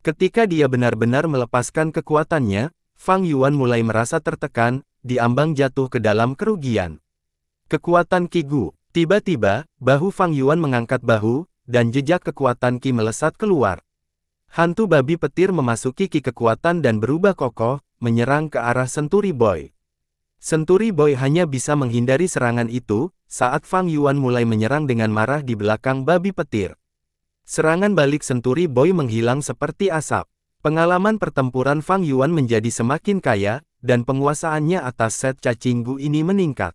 Ketika dia benar-benar melepaskan kekuatannya, Fang Yuan mulai merasa tertekan, diambang jatuh ke dalam kerugian. Kekuatan Qi Gu. Tiba-tiba, bahu Fang Yuan mengangkat bahu, dan jejak kekuatan Qi melesat keluar. Hantu babi petir memasuki Qi kekuatan dan berubah kokoh, menyerang ke arah Senturi Boy. Senturi Boy hanya bisa menghindari serangan itu, saat Fang Yuan mulai menyerang dengan marah di belakang babi petir. Serangan balik Senturi Boy menghilang seperti asap. Pengalaman pertempuran Fang Yuan menjadi semakin kaya, dan penguasaannya atas set cacing Gu ini meningkat.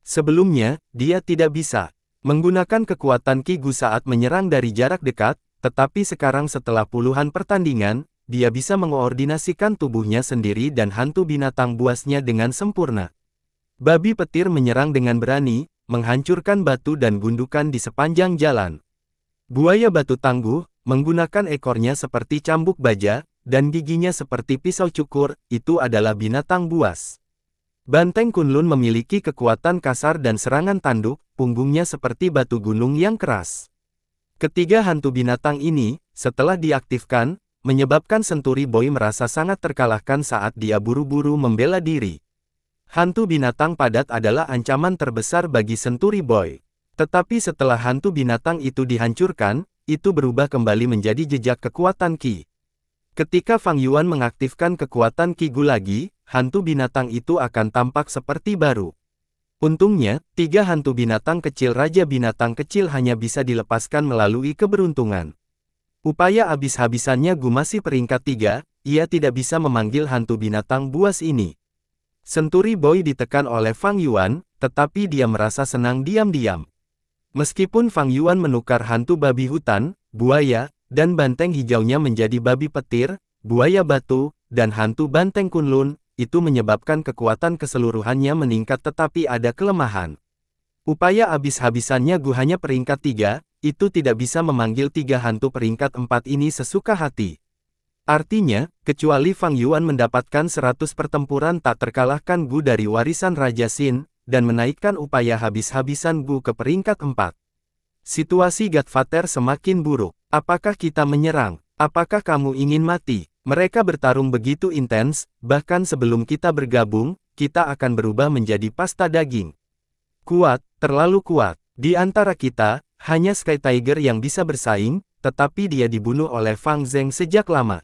Sebelumnya, dia tidak bisa menggunakan kekuatan Qi Gu saat menyerang dari jarak dekat, tetapi sekarang setelah puluhan pertandingan, dia bisa mengoordinasikan tubuhnya sendiri dan hantu binatang buasnya dengan sempurna. Babi petir menyerang dengan berani, menghancurkan batu dan gundukan di sepanjang jalan. Buaya batu tangguh, menggunakan ekornya seperti cambuk baja, dan giginya seperti pisau cukur, itu adalah binatang buas. Banteng Kunlun memiliki kekuatan kasar dan serangan tanduk, punggungnya seperti batu gunung yang keras. Ketiga hantu binatang ini, setelah diaktifkan, menyebabkan Senturi Boy merasa sangat terkalahkan saat dia buru-buru membela diri. Hantu binatang padat adalah ancaman terbesar bagi Senturi Boy. Tetapi setelah hantu binatang itu dihancurkan, itu berubah kembali menjadi jejak kekuatan Qi. Ketika Fang Yuan mengaktifkan kekuatan Qi Gu lagi, hantu binatang itu akan tampak seperti baru. Untungnya, 3 hantu binatang kecil Raja Binatang Kecil hanya bisa dilepaskan melalui keberuntungan. Upaya habis-habisannya Gu masih peringkat 3, ia tidak bisa memanggil hantu binatang buas ini. Senturi Boy ditekan oleh Fang Yuan, tetapi dia merasa senang diam-diam. Meskipun Fang Yuan menukar hantu babi hutan, buaya, dan banteng hijaunya menjadi babi petir, buaya batu, dan hantu banteng Kunlun, itu menyebabkan kekuatan keseluruhannya meningkat tetapi ada kelemahan. Upaya habis-habisannya Gu hanya peringkat 3, itu tidak bisa memanggil 3 hantu peringkat 4 ini sesuka hati. Artinya, kecuali Fang Yuan mendapatkan 100 pertempuran tak terkalahkan Gu dari warisan Raja Xin, dan menaikkan upaya habis-habisan Gu ke peringkat 4. Situasi Godfather semakin buruk. Apakah kita menyerang? Apakah kamu ingin mati? Mereka bertarung begitu intens, bahkan sebelum kita bergabung, kita akan berubah menjadi pasta daging. Kuat, terlalu kuat. Di antara kita, hanya Sky Tiger yang bisa bersaing, tetapi dia dibunuh oleh Fang Zheng sejak lama.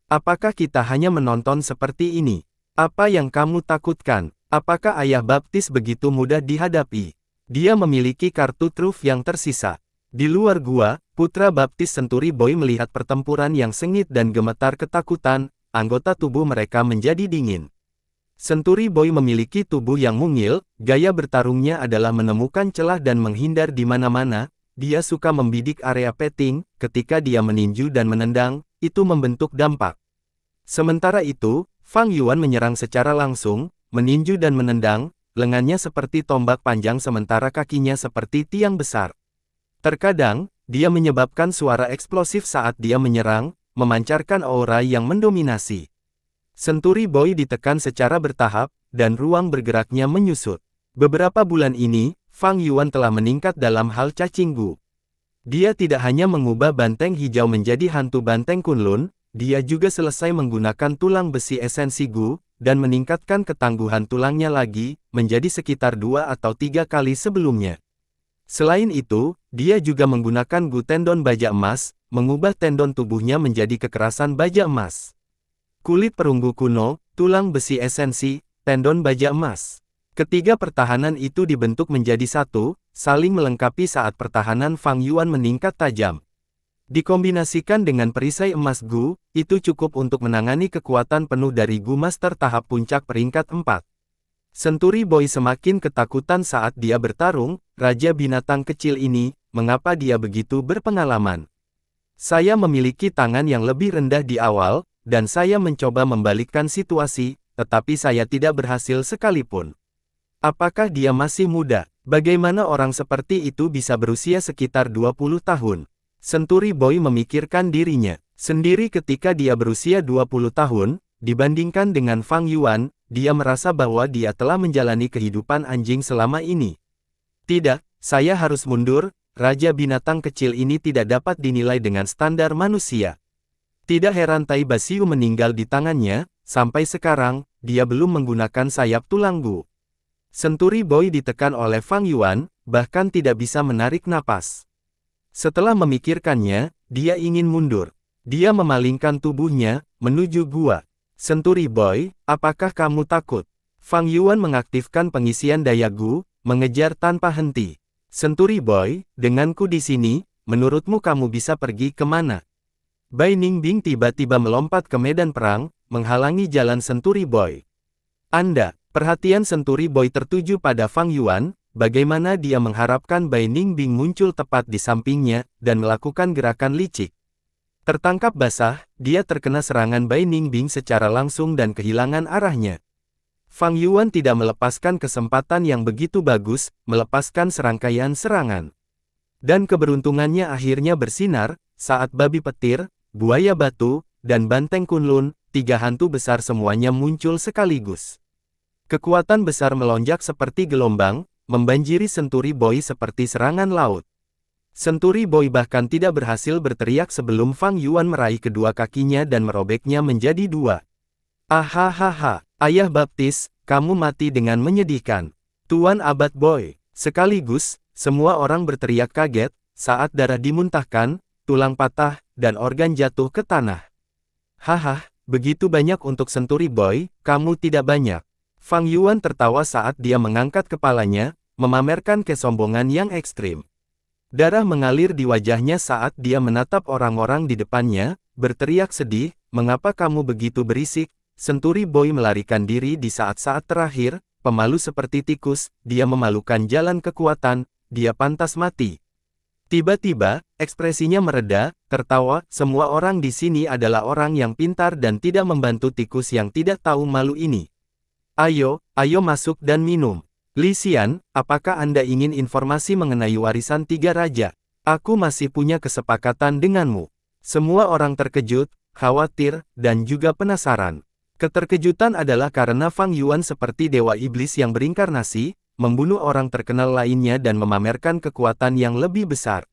Apakah kita hanya menonton seperti ini? Apa yang kamu takutkan? Apakah ayah baptis begitu mudah dihadapi? Dia memiliki kartu truf yang tersisa. Di luar gua, putra baptis Senturi Boy melihat pertempuran yang sengit dan gemetar ketakutan, anggota tubuh mereka menjadi dingin. Senturi Boy memiliki tubuh yang mungil, Gaya bertarungnya adalah menemukan celah dan menghindar di mana-mana. Dia suka membidik area petting, ketika dia meninju dan menendang, itu membentuk dampak. Sementara itu, Fang Yuan menyerang secara langsung, meninju dan menendang, lengannya seperti tombak panjang sementara kakinya seperti tiang besar. Terkadang, dia menyebabkan suara eksplosif saat dia menyerang, memancarkan aura yang mendominasi. Senturi Boy ditekan secara bertahap, dan ruang bergeraknya menyusut. Beberapa bulan ini, Fang Yuan telah meningkat dalam hal cacing gu. Dia tidak hanya mengubah banteng hijau menjadi hantu banteng Kunlun, dia juga selesai menggunakan tulang besi esensi gu, dan meningkatkan ketangguhan tulangnya lagi, menjadi sekitar 2 atau 3 kali sebelumnya. Selain itu, dia juga menggunakan gu tendon baja emas, mengubah tendon tubuhnya menjadi kekerasan baja emas. Kulit perunggu kuno, tulang besi esensi, tendon baja emas. Ketiga pertahanan itu dibentuk menjadi satu, saling melengkapi saat pertahanan Fang Yuan meningkat tajam. Dikombinasikan dengan perisai emas gu, itu cukup untuk menangani kekuatan penuh dari gu master tahap puncak peringkat 4. Senturi Boy semakin ketakutan saat dia bertarung, raja binatang kecil ini, mengapa dia begitu berpengalaman? Saya memiliki tangan yang lebih rendah di awal, dan saya mencoba membalikkan situasi, tetapi saya tidak berhasil sekalipun. Apakah dia masih muda? Bagaimana orang seperti itu bisa berusia sekitar 20 tahun? Senturi Boy memikirkan dirinya sendiri ketika dia berusia 20 tahun, dibandingkan dengan Fang Yuan, dia merasa bahwa dia telah menjalani kehidupan anjing selama ini. Tidak, saya harus mundur, raja binatang kecil ini tidak dapat dinilai dengan standar manusia. Tidak heran Tai Basiu meninggal di tangannya, sampai sekarang, dia belum menggunakan sayap tulang gu. Senturi Boy ditekan oleh Fang Yuan, bahkan tidak bisa menarik napas. Setelah memikirkannya, dia ingin mundur. Dia memalingkan tubuhnya, menuju gua. Senturi Boy, apakah kamu takut? Fang Yuan mengaktifkan pengisian daya gu, mengejar tanpa henti. Senturi Boy, denganku di sini, menurutmu kamu bisa pergi kemana? Bai Ningbing tiba-tiba melompat ke medan perang, menghalangi jalan Senturi Boy. Perhatian Senturi Boy tertuju pada Fang Yuan, bagaimana dia mengharapkan Bai Ningbing muncul tepat di sampingnya, dan melakukan gerakan licik. Tertangkap basah, dia terkena serangan Bai Ningbing secara langsung dan kehilangan arahnya. Fang Yuan tidak melepaskan kesempatan yang begitu bagus, melepaskan serangkaian serangan. Dan keberuntungannya akhirnya bersinar, saat babi petir, buaya batu, dan banteng Kunlun, 3 hantu besar semuanya muncul sekaligus. Kekuatan besar melonjak seperti gelombang, membanjiri Senturi Boy seperti serangan laut. Senturi Boy bahkan tidak berhasil berteriak sebelum Fang Yuan meraih kedua kakinya dan merobeknya menjadi 2. Ahahaha, Ayah Baptis, kamu mati dengan menyedihkan. Tuan Abad Boy. Sekaligus, semua orang berteriak kaget, saat darah dimuntahkan, tulang patah, dan organ jatuh ke tanah. Haha, begitu banyak untuk Senturi Boy, kamu tidak banyak. Fang Yuan tertawa saat dia mengangkat kepalanya, memamerkan kesombongan yang ekstrim. Darah mengalir di wajahnya saat dia menatap orang-orang di depannya, berteriak sedih, mengapa kamu begitu berisik? Senturi Boy melarikan diri di saat-saat terakhir, pemalu seperti tikus, dia memalukan jalan kekuatan, dia pantas mati. Tiba-tiba, ekspresinya mereda, tertawa, semua orang di sini adalah orang yang pintar dan tidak membantu tikus yang tidak tahu malu ini. Ayo masuk dan minum. Li Xian, apakah Anda ingin informasi mengenai warisan 3 raja? Aku masih punya kesepakatan denganmu. Semua orang terkejut, khawatir, dan juga penasaran. Keterkejutan adalah karena Fang Yuan seperti dewa iblis yang berinkarnasi, membunuh orang terkenal lainnya dan memamerkan kekuatan yang lebih besar.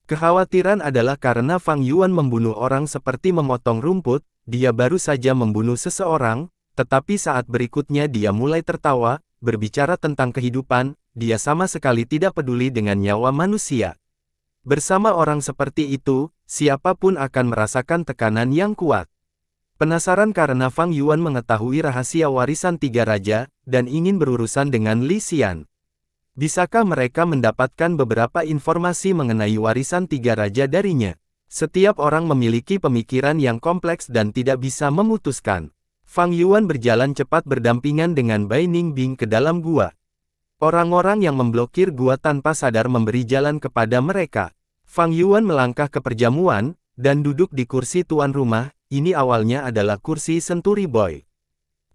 Kekhawatiran adalah karena Fang Yuan membunuh orang seperti memotong rumput, dia baru saja membunuh seseorang, tetapi saat berikutnya dia mulai tertawa, berbicara tentang kehidupan, dia sama sekali tidak peduli dengan nyawa manusia. Bersama orang seperti itu, siapapun akan merasakan tekanan yang kuat. Penasaran karena Fang Yuan mengetahui rahasia warisan 3 raja, dan ingin berurusan dengan Li Xian. Bisakah mereka mendapatkan beberapa informasi mengenai warisan 3 raja darinya? Setiap orang memiliki pemikiran yang kompleks dan tidak bisa memutuskan. Fang Yuan berjalan cepat berdampingan dengan Bai Ningbing ke dalam gua. Orang-orang yang memblokir gua tanpa sadar memberi jalan kepada mereka. Fang Yuan melangkah ke perjamuan, dan duduk di kursi tuan rumah. Ini awalnya adalah kursi Century Boy.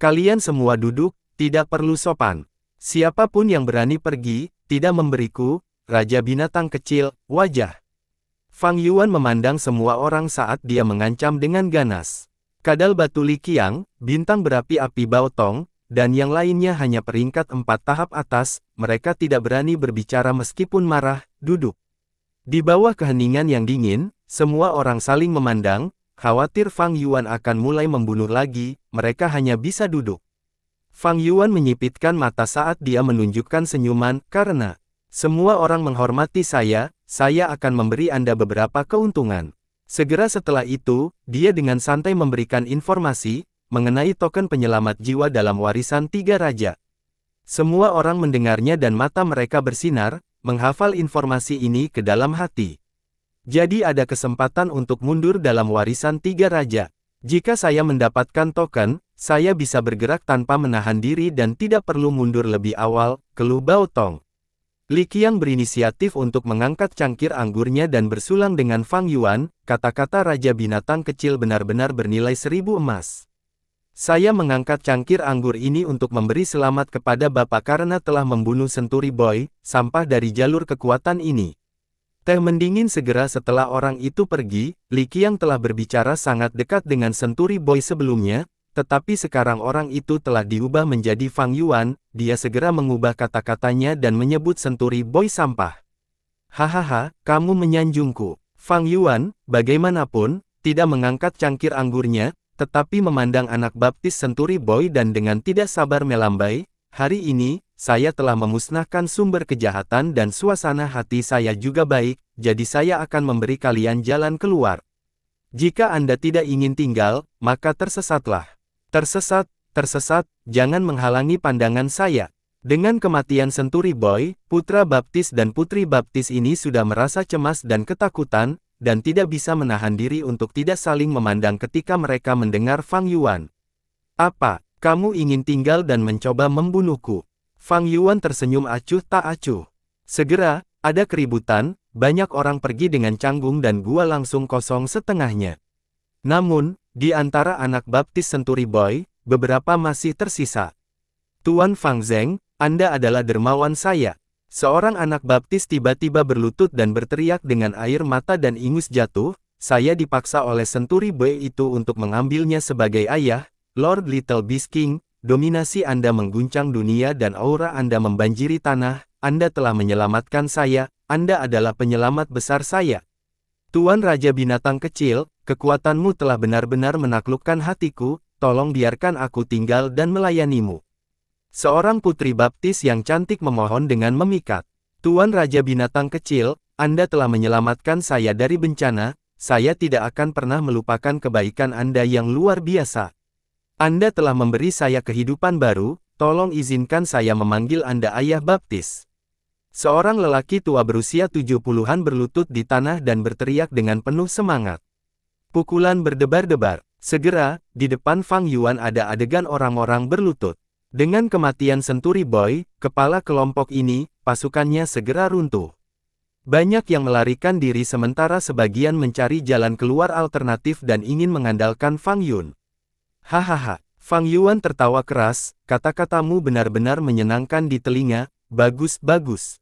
Kalian semua duduk, tidak perlu sopan. Siapapun yang berani pergi, tidak memberiku, Raja Binatang Kecil, wajah. Fang Yuan memandang semua orang saat dia mengancam dengan ganas. Kadal batu Li Qiang, bintang berapi-api Baotong, dan yang lainnya hanya peringkat 4 tahap atas, mereka tidak berani berbicara meskipun marah, duduk. Di bawah keheningan yang dingin, semua orang saling memandang, khawatir Fang Yuan akan mulai membunuh lagi, mereka hanya bisa duduk. Fang Yuan menyipitkan mata saat dia menunjukkan senyuman, karena semua orang menghormati saya akan memberi Anda beberapa keuntungan. Segera setelah itu, dia dengan santai memberikan informasi mengenai token penyelamat jiwa dalam warisan 3 raja. Semua orang mendengarnya dan mata mereka bersinar, menghafal informasi ini ke dalam hati. Jadi ada kesempatan untuk mundur dalam warisan 3 raja. Jika saya mendapatkan token, saya bisa bergerak tanpa menahan diri dan tidak perlu mundur lebih awal, keluh Baotong. Li Qiang berinisiatif untuk mengangkat cangkir anggurnya dan bersulang dengan Fang Yuan, kata-kata Raja Binatang Kecil benar-benar bernilai 1000 emas. Saya mengangkat cangkir anggur ini untuk memberi selamat kepada Bapak karena telah membunuh Century Boy, sampah dari jalur kekuatan ini. Teh mendingin segera setelah orang itu pergi, Li Qiang telah berbicara sangat dekat dengan Century Boy sebelumnya, tetapi sekarang orang itu telah diubah menjadi Fang Yuan, dia segera mengubah kata-katanya dan menyebut Century Boy sampah. Hahaha, kamu menyanjungku. Fang Yuan, bagaimanapun, tidak mengangkat cangkir anggurnya, tetapi memandang anak baptis Century Boy dan dengan tidak sabar melambai, hari ini, saya telah memusnahkan sumber kejahatan dan suasana hati saya juga baik, jadi saya akan memberi kalian jalan keluar. Jika Anda tidak ingin tinggal, maka tersesatlah. Tersesat, jangan menghalangi pandangan saya. Dengan kematian Century Boy, putra baptis dan putri baptis ini sudah merasa cemas dan ketakutan, dan tidak bisa menahan diri untuk tidak saling memandang ketika mereka mendengar Fang Yuan. Apa, kamu ingin tinggal dan mencoba membunuhku? Fang Yuan tersenyum acuh tak acuh. Segera, ada keributan, banyak orang pergi dengan canggung dan gua langsung kosong setengahnya. Namun, di antara anak baptis Century Boy, beberapa masih tersisa. Tuan Fang Zeng, Anda adalah dermawan saya. Seorang anak baptis tiba-tiba berlutut dan berteriak dengan air mata dan ingus jatuh, saya dipaksa oleh Century Boy itu untuk mengambilnya sebagai ayah, Lord Little Beast King, dominasi Anda mengguncang dunia dan aura Anda membanjiri tanah, Anda telah menyelamatkan saya, Anda adalah penyelamat besar saya. Tuan Raja Binatang Kecil, kekuatanmu telah benar-benar menaklukkan hatiku, tolong biarkan aku tinggal dan melayanimu. Seorang putri baptis yang cantik memohon dengan memikat. Tuan Raja Binatang Kecil, Anda telah menyelamatkan saya dari bencana, saya tidak akan pernah melupakan kebaikan Anda yang luar biasa. Anda telah memberi saya kehidupan baru, tolong izinkan saya memanggil Anda ayah baptis. Seorang lelaki tua berusia 70-an berlutut di tanah dan berteriak dengan penuh semangat. Pukulan berdebar-debar. Segera, di depan Fang Yuan ada adegan orang-orang berlutut. Dengan kematian Century Boy, kepala kelompok ini, pasukannya segera runtuh. Banyak yang melarikan diri sementara sebagian mencari jalan keluar alternatif dan ingin mengandalkan Fang Yuan. Hahaha, Fang Yuan tertawa keras, kata-katamu benar-benar menyenangkan di telinga, bagus-bagus.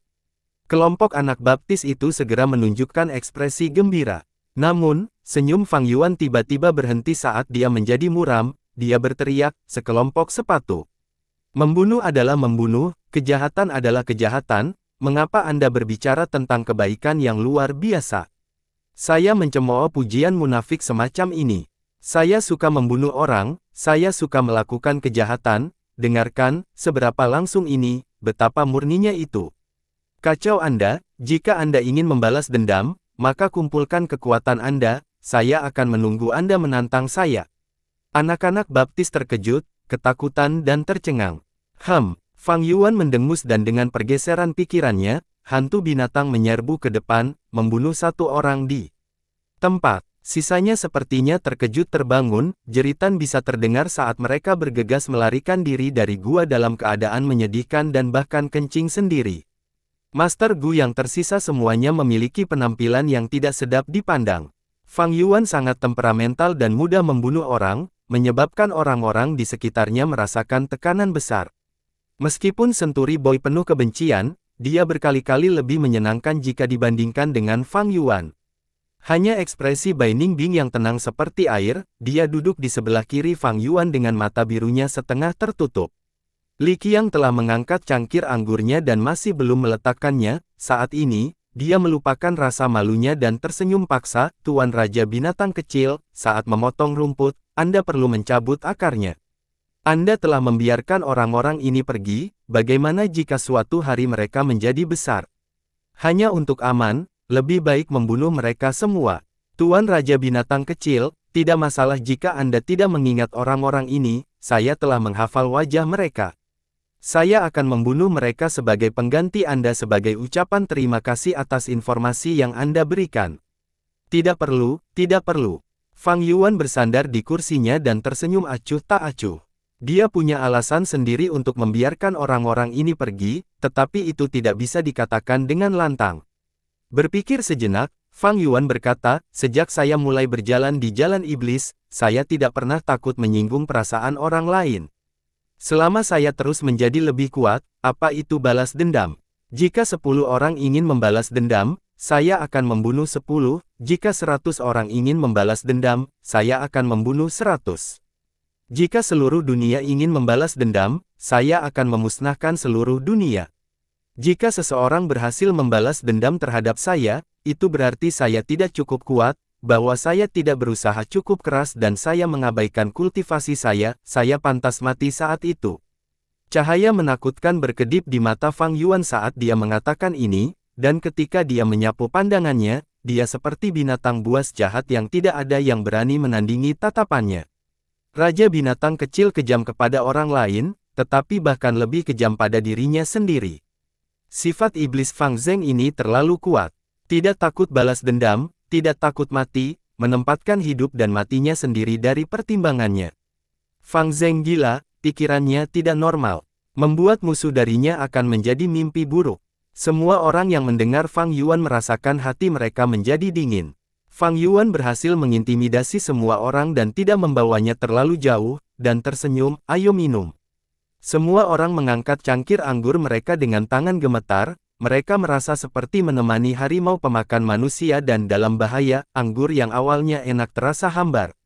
Kelompok anak baptis itu segera menunjukkan ekspresi gembira. Namun, senyum Fang Yuan tiba-tiba berhenti saat dia menjadi muram, dia berteriak, sekelompok sepatu. Membunuh adalah membunuh, kejahatan adalah kejahatan, mengapa Anda berbicara tentang kebaikan yang luar biasa? Saya mencemooh pujian munafik semacam ini. Saya suka membunuh orang, saya suka melakukan kejahatan, dengarkan, seberapa langsung ini, betapa murninya itu. Kacau Anda, jika Anda ingin membalas dendam, maka kumpulkan kekuatan Anda, saya akan menunggu Anda menantang saya. Anak-anak baptis terkejut, ketakutan dan tercengang. Fang Yuan mendengus dan dengan pergeseran pikirannya, hantu binatang menyerbu ke depan, membunuh satu orang di tempat. Sisanya sepertinya terkejut terbangun, jeritan bisa terdengar saat mereka bergegas melarikan diri dari gua dalam keadaan menyedihkan dan bahkan kencing sendiri. Master Gu yang tersisa semuanya memiliki penampilan yang tidak sedap dipandang. Fang Yuan sangat temperamental dan mudah membunuh orang, menyebabkan orang-orang di sekitarnya merasakan tekanan besar. Meskipun Century Boy penuh kebencian, dia berkali-kali lebih menyenangkan jika dibandingkan dengan Fang Yuan. Hanya ekspresi Bai Ningbing yang tenang seperti air, dia duduk di sebelah kiri Fang Yuan dengan mata birunya setengah tertutup. Li Qiang telah mengangkat cangkir anggurnya dan masih belum meletakkannya. Saat ini, dia melupakan rasa malunya dan tersenyum paksa. Tuan Raja Binatang Kecil, saat memotong rumput, Anda perlu mencabut akarnya. Anda telah membiarkan orang-orang ini pergi, bagaimana jika suatu hari mereka menjadi besar? Hanya untuk aman, lebih baik membunuh mereka semua. Tuan Raja Binatang Kecil, tidak masalah jika Anda tidak mengingat orang-orang ini, saya telah menghafal wajah mereka. Saya akan membunuh mereka sebagai pengganti Anda sebagai ucapan terima kasih atas informasi yang Anda berikan. Tidak perlu, tidak perlu. Fang Yuan bersandar di kursinya dan tersenyum acuh tak acuh. Dia punya alasan sendiri untuk membiarkan orang-orang ini pergi, tetapi itu tidak bisa dikatakan dengan lantang. Berpikir sejenak, Fang Yuan berkata, sejak saya mulai berjalan di jalan iblis, saya tidak pernah takut menyinggung perasaan orang lain. Selama saya terus menjadi lebih kuat, apa itu balas dendam? Jika 10 orang ingin membalas dendam, saya akan membunuh 10, jika 100 orang ingin membalas dendam, saya akan membunuh 100. Jika seluruh dunia ingin membalas dendam, saya akan memusnahkan seluruh dunia. Jika seseorang berhasil membalas dendam terhadap saya, itu berarti saya tidak cukup kuat, bahwa saya tidak berusaha cukup keras dan saya mengabaikan kultivasi saya pantas mati saat itu. Cahaya menakutkan berkedip di mata Fang Yuan saat dia mengatakan ini, dan ketika dia menyapu pandangannya, dia seperti binatang buas jahat yang tidak ada yang berani menandingi tatapannya. Raja Binatang Kecil kejam kepada orang lain, tetapi bahkan lebih kejam pada dirinya sendiri. Sifat iblis Fang Zheng ini terlalu kuat. Tidak takut balas dendam, tidak takut mati, menempatkan hidup dan matinya sendiri dari pertimbangannya. Fang Zheng gila, pikirannya tidak normal. Membuat musuh darinya akan menjadi mimpi buruk. Semua orang yang mendengar Fang Yuan merasakan hati mereka menjadi dingin. Fang Yuan berhasil mengintimidasi semua orang dan tidak membawanya terlalu jauh, dan tersenyum, ayo minum. Semua orang mengangkat cangkir anggur mereka dengan tangan gemetar, mereka merasa seperti menemani harimau pemakan manusia dan dalam bahaya, anggur yang awalnya enak terasa hambar.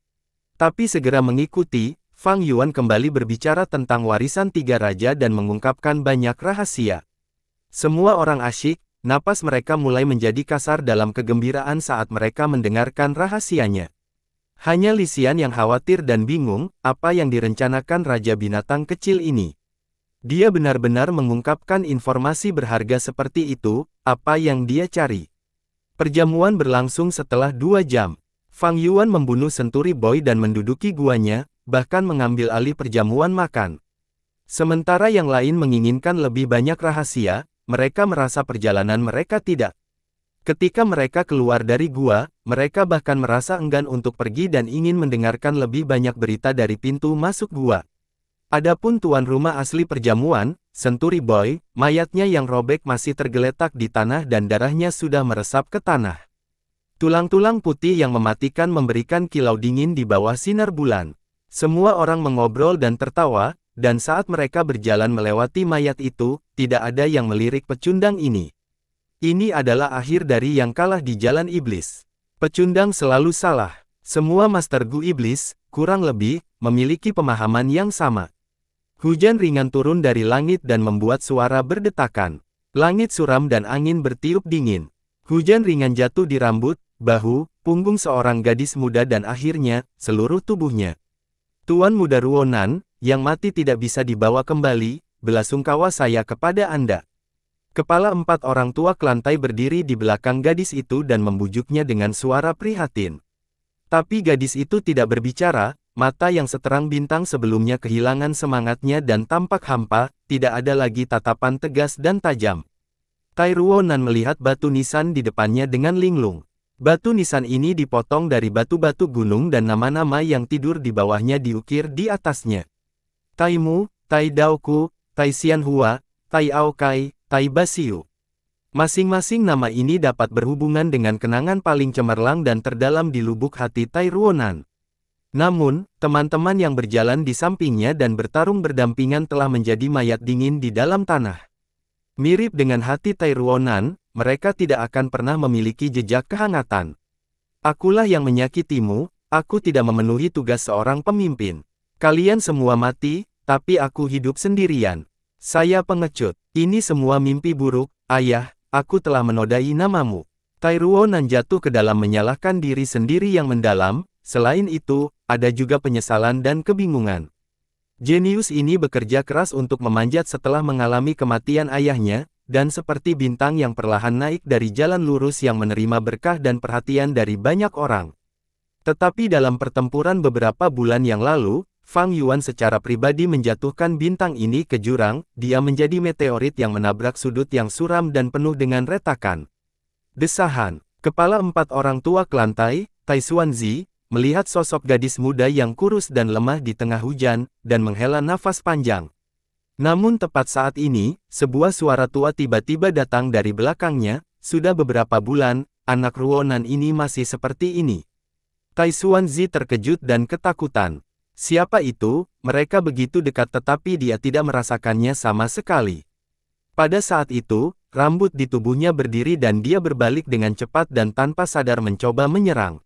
Tapi segera mengikuti, Fang Yuan kembali berbicara tentang warisan 3 raja dan mengungkapkan banyak rahasia. Semua orang asyik, napas mereka mulai menjadi kasar dalam kegembiraan saat mereka mendengarkan rahasianya. Hanya Li Xian yang khawatir dan bingung, apa yang direncanakan Raja Binatang Kecil ini. Dia benar-benar mengungkapkan informasi berharga seperti itu, apa yang dia cari. Perjamuan berlangsung setelah 2 jam. Fang Yuan membunuh Century Boy dan menduduki guanya, bahkan mengambil alih perjamuan makan. Sementara yang lain menginginkan lebih banyak rahasia, mereka merasa perjalanan mereka tidak. Ketika mereka keluar dari gua, mereka bahkan merasa enggan untuk pergi dan ingin mendengarkan lebih banyak berita dari pintu masuk gua. Adapun tuan rumah asli perjamuan, Century Boy, mayatnya yang robek masih tergeletak di tanah dan darahnya sudah meresap ke tanah. Tulang-tulang putih yang mematikan memberikan kilau dingin di bawah sinar bulan. Semua orang mengobrol dan tertawa, dan saat mereka berjalan melewati mayat itu, tidak ada yang melirik pecundang ini. Ini adalah akhir dari yang kalah di jalan iblis. Pecundang selalu salah. Semua Master Gu iblis, kurang lebih, memiliki pemahaman yang sama. Hujan ringan turun dari langit dan membuat suara berdetakan. Langit suram dan angin bertiup dingin. Hujan ringan jatuh di rambut, bahu, punggung seorang gadis muda dan akhirnya, seluruh tubuhnya. Tuan Muda Ruonan, yang mati tidak bisa dibawa kembali, belasungkawa saya kepada Anda. Kepala 4 orang tua kelantai berdiri di belakang gadis itu dan membujuknya dengan suara prihatin. Tapi gadis itu tidak berbicara, mata yang seterang bintang sebelumnya kehilangan semangatnya dan tampak hampa, tidak ada lagi tatapan tegas dan tajam. Tai Ruonan melihat batu nisan di depannya dengan linglung. Batu nisan ini dipotong dari batu-batu gunung dan nama-nama yang tidur di bawahnya diukir di atasnya. Tai Mu, Tai Daoku, Tai Xianhua, Tai Aokai, Tai Basiu. Masing-masing nama ini dapat berhubungan dengan kenangan paling cemerlang dan terdalam di lubuk hati Tai Ruonan. Namun, teman-teman yang berjalan di sampingnya dan bertarung berdampingan telah menjadi mayat dingin di dalam tanah. Mirip dengan hati Tai Ruonan, mereka tidak akan pernah memiliki jejak kehangatan. Akulah yang menyakitimu, aku tidak memenuhi tugas seorang pemimpin. Kalian semua mati, tapi aku hidup sendirian. Saya pengecut. Ini semua mimpi buruk, ayah, aku telah menodai namamu. Tai Ruonan jatuh ke dalam menyalahkan diri sendiri yang mendalam, selain itu, ada juga penyesalan dan kebingungan. Jenius ini bekerja keras untuk memanjat setelah mengalami kematian ayahnya, dan seperti bintang yang perlahan naik dari jalan lurus yang menerima berkah dan perhatian dari banyak orang. Tetapi dalam pertempuran beberapa bulan yang lalu, Fang Yuan secara pribadi menjatuhkan bintang ini ke jurang, dia menjadi meteorit yang menabrak sudut yang suram dan penuh dengan retakan. Desahan. Kepala 4 orang tua klan Tai, Tai Xuanzi, melihat sosok gadis muda yang kurus dan lemah di tengah hujan, dan menghela nafas panjang. Namun tepat saat ini, sebuah suara tua tiba-tiba datang dari belakangnya, sudah beberapa bulan, anak Ruonan ini masih seperti ini. Tai Xuanzi terkejut dan ketakutan. Siapa itu? Mereka begitu dekat tetapi dia tidak merasakannya sama sekali. Pada saat itu, rambut di tubuhnya berdiri dan dia berbalik dengan cepat dan tanpa sadar mencoba menyerang.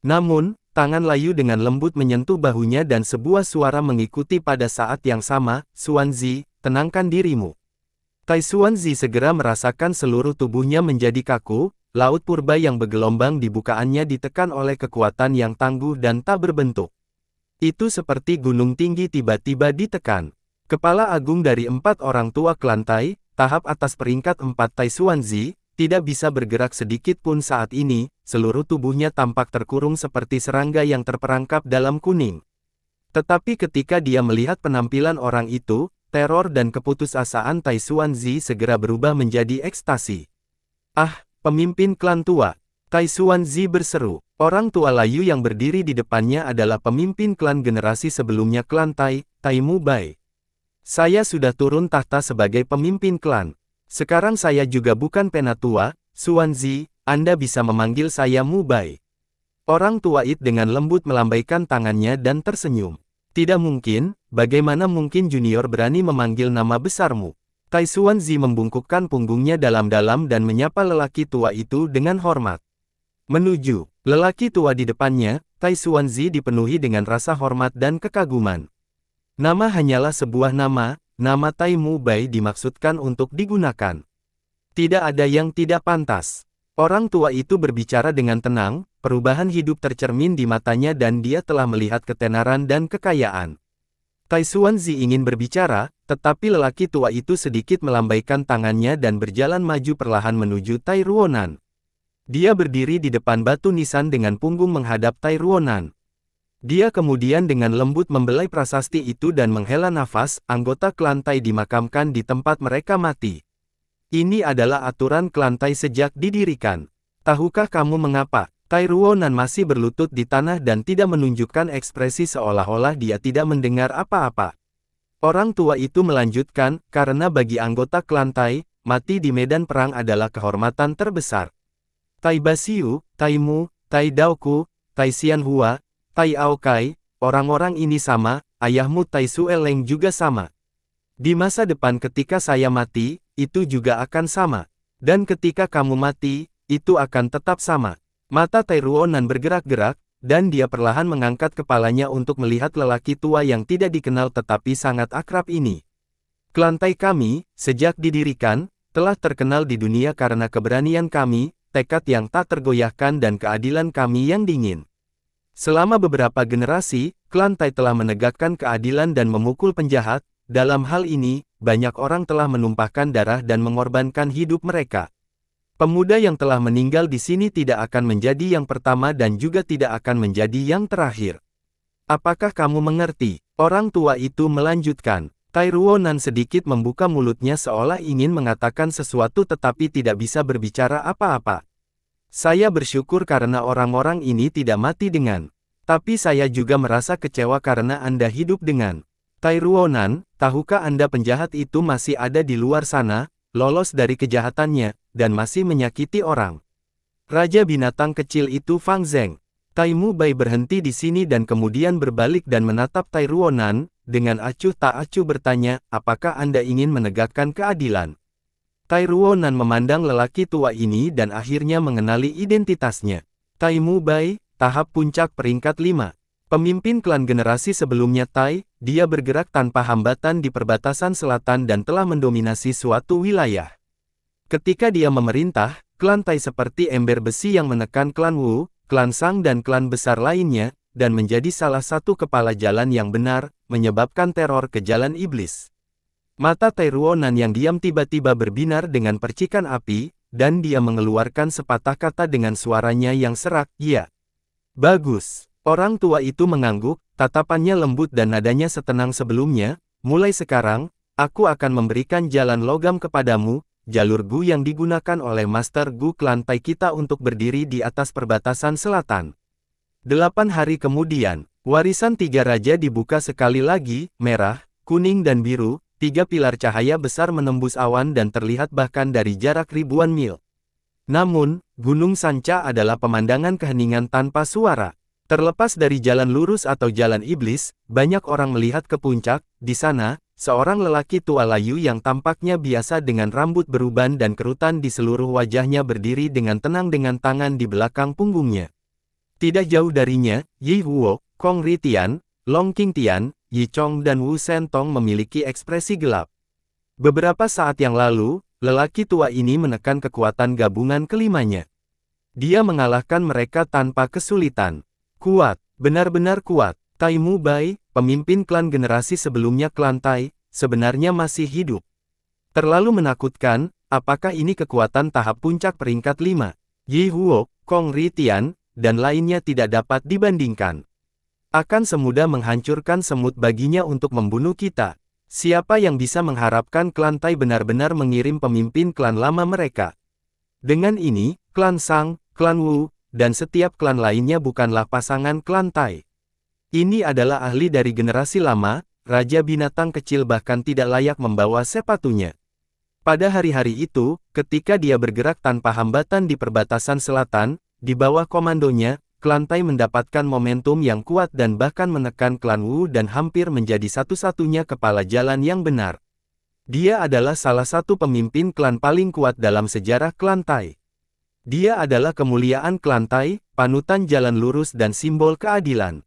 Namun, tangan layu dengan lembut menyentuh bahunya dan sebuah suara mengikuti pada saat yang sama, Xuanzi, tenangkan dirimu. Tai Xuanzi segera merasakan seluruh tubuhnya menjadi kaku, laut purba yang bergelombang di bukaannya ditekan oleh kekuatan yang tangguh dan tak berbentuk. Itu seperti gunung tinggi tiba-tiba ditekan. Kepala agung dari 4 orang tua klan Tai, tahap atas peringkat 4 Tai Xuanzi, tidak bisa bergerak sedikit pun saat ini, seluruh tubuhnya tampak terkurung seperti serangga yang terperangkap dalam kuning. Tetapi ketika dia melihat penampilan orang itu, teror dan keputusasaan Tai Xuanzi segera berubah menjadi ekstasi. Ah, pemimpin klan tua! Tai Xuanzi berseru. Orang tua layu yang berdiri di depannya adalah pemimpin klan generasi sebelumnya klan Tai, Tai Mu Bai. Saya sudah turun tahta sebagai pemimpin klan. Sekarang saya juga bukan penatua, Xuanzi, Anda bisa memanggil saya Mu Bai. Orang tua itu dengan lembut melambaikan tangannya dan tersenyum. Tidak mungkin, bagaimana mungkin junior berani memanggil nama besarmu? Tai Xuanzi membungkukkan punggungnya dalam-dalam dan menyapa lelaki tua itu dengan hormat. Menuju lelaki tua di depannya, Tai Xuanzi dipenuhi dengan rasa hormat dan kekaguman. Nama hanyalah sebuah nama. Nama Tai Mu Bai dimaksudkan untuk digunakan. Tidak ada yang tidak pantas. Orang tua itu berbicara dengan tenang, perubahan hidup tercermin di matanya dan dia telah melihat ketenaran dan kekayaan. Tai Xuanzi ingin berbicara, tetapi lelaki tua itu sedikit melambaikan tangannya dan berjalan maju perlahan menuju Tai Ruonan. Dia berdiri di depan batu nisan dengan punggung menghadap Tai Ruonan. Dia kemudian dengan lembut membelai prasasti itu dan menghela nafas, anggota klan Tai dimakamkan di tempat mereka mati. Ini adalah aturan klan Tai sejak didirikan. Tahukah kamu mengapa? Tai Ruonan masih berlutut di tanah dan tidak menunjukkan ekspresi seolah-olah dia tidak mendengar apa-apa. Orang tua itu melanjutkan, karena bagi anggota klan Tai, mati di medan perang adalah kehormatan terbesar. Tai Basiu, Tai Mu, Tai Daoku, Tai Xianhua, Tai Aokai, orang-orang ini sama, ayahmu Tai Sueleng juga sama. Di masa depan ketika saya mati, itu juga akan sama. Dan ketika kamu mati, itu akan tetap sama. Mata Tai Ruonan bergerak-gerak, dan dia perlahan mengangkat kepalanya untuk melihat lelaki tua yang tidak dikenal tetapi sangat akrab ini. Klan Tai kami, sejak didirikan, telah terkenal di dunia karena keberanian kami, tekad yang tak tergoyahkan dan keadilan kami yang dingin. Selama beberapa generasi, klan Tai telah menegakkan keadilan dan memukul penjahat. Dalam hal ini, banyak orang telah menumpahkan darah dan mengorbankan hidup mereka. Pemuda yang telah meninggal di sini tidak akan menjadi yang pertama dan juga tidak akan menjadi yang terakhir. Apakah kamu mengerti? Orang tua itu melanjutkan. Tai Ruonan sedikit membuka mulutnya seolah ingin mengatakan sesuatu tetapi tidak bisa berbicara apa-apa. Saya bersyukur karena orang-orang ini tidak mati dengan. Tapi saya juga merasa kecewa karena Anda hidup dengan. Tai Ruonan, tahukah Anda penjahat itu masih ada di luar sana, lolos dari kejahatannya, dan masih menyakiti orang? Raja binatang kecil itu Fang Zheng. Tai Mu Bai berhenti di sini dan kemudian berbalik dan menatap Tai Ruonan, dengan acuh tak acuh bertanya, apakah Anda ingin menegakkan keadilan? Tai Ruonan memandang lelaki tua ini dan akhirnya mengenali identitasnya. Tai Mu Bai, tahap puncak peringkat 5. Pemimpin klan generasi sebelumnya Tai, dia bergerak tanpa hambatan di perbatasan selatan dan telah mendominasi suatu wilayah. Ketika dia memerintah, klan Tai seperti ember besi yang menekan klan Wu, klan Sang dan klan besar lainnya, dan menjadi salah satu kepala jalan yang benar, menyebabkan teror ke jalan iblis. Mata Tai Ruonan yang diam tiba-tiba berbinar dengan percikan api, dan dia mengeluarkan sepatah kata dengan suaranya yang serak, "Ya. Bagus." Orang tua itu mengangguk, tatapannya lembut dan nadanya setenang sebelumnya, "Mulai sekarang, aku akan memberikan jalan logam kepadamu, jalur Gu yang digunakan oleh Master Gu klan Tai kita untuk berdiri di atas perbatasan selatan." 8 hari kemudian, warisan 3 raja dibuka sekali lagi, merah, kuning dan biru, 3 pilar cahaya besar menembus awan dan terlihat bahkan dari jarak ribuan mil. Namun, Gunung Sanca adalah pemandangan keheningan tanpa suara. Terlepas dari jalan lurus atau jalan iblis, banyak orang melihat ke puncak. Di sana, seorang lelaki tua layu yang tampaknya biasa dengan rambut beruban dan kerutan di seluruh wajahnya berdiri dengan tenang dengan tangan di belakang punggungnya. Tidak jauh darinya, Yi Huo, Kong Ritian, Long Qingtian, Yi Chong dan Wu Sentong memiliki ekspresi gelap. Beberapa saat yang lalu, lelaki tua ini menekan kekuatan gabungan kelimanya. Dia mengalahkan mereka tanpa kesulitan. Kuat, benar-benar kuat. Tai Mu Bai, pemimpin klan generasi sebelumnya klan Tai, sebenarnya masih hidup. Terlalu menakutkan, apakah ini kekuatan tahap puncak peringkat 5? Yi Huo, Kong Ritian, dan lainnya tidak dapat dibandingkan. Akan semudah menghancurkan semut baginya untuk membunuh kita. Siapa yang bisa mengharapkan klan Tai benar-benar mengirim pemimpin klan lama mereka? Dengan ini, klan Sang, klan Wu, dan setiap klan lainnya bukanlah pasangan klan Tai. Ini adalah ahli dari generasi lama, Raja Binatang Kecil bahkan tidak layak membawa sepatunya. Pada hari-hari itu, ketika dia bergerak tanpa hambatan di perbatasan selatan, di bawah komandonya, klan Tai mendapatkan momentum yang kuat dan bahkan menekan klan Wu dan hampir menjadi satu-satunya kepala jalan yang benar. Dia adalah salah satu pemimpin klan paling kuat dalam sejarah klan Tai. Dia adalah kemuliaan klan Tai, panutan jalan lurus dan simbol keadilan.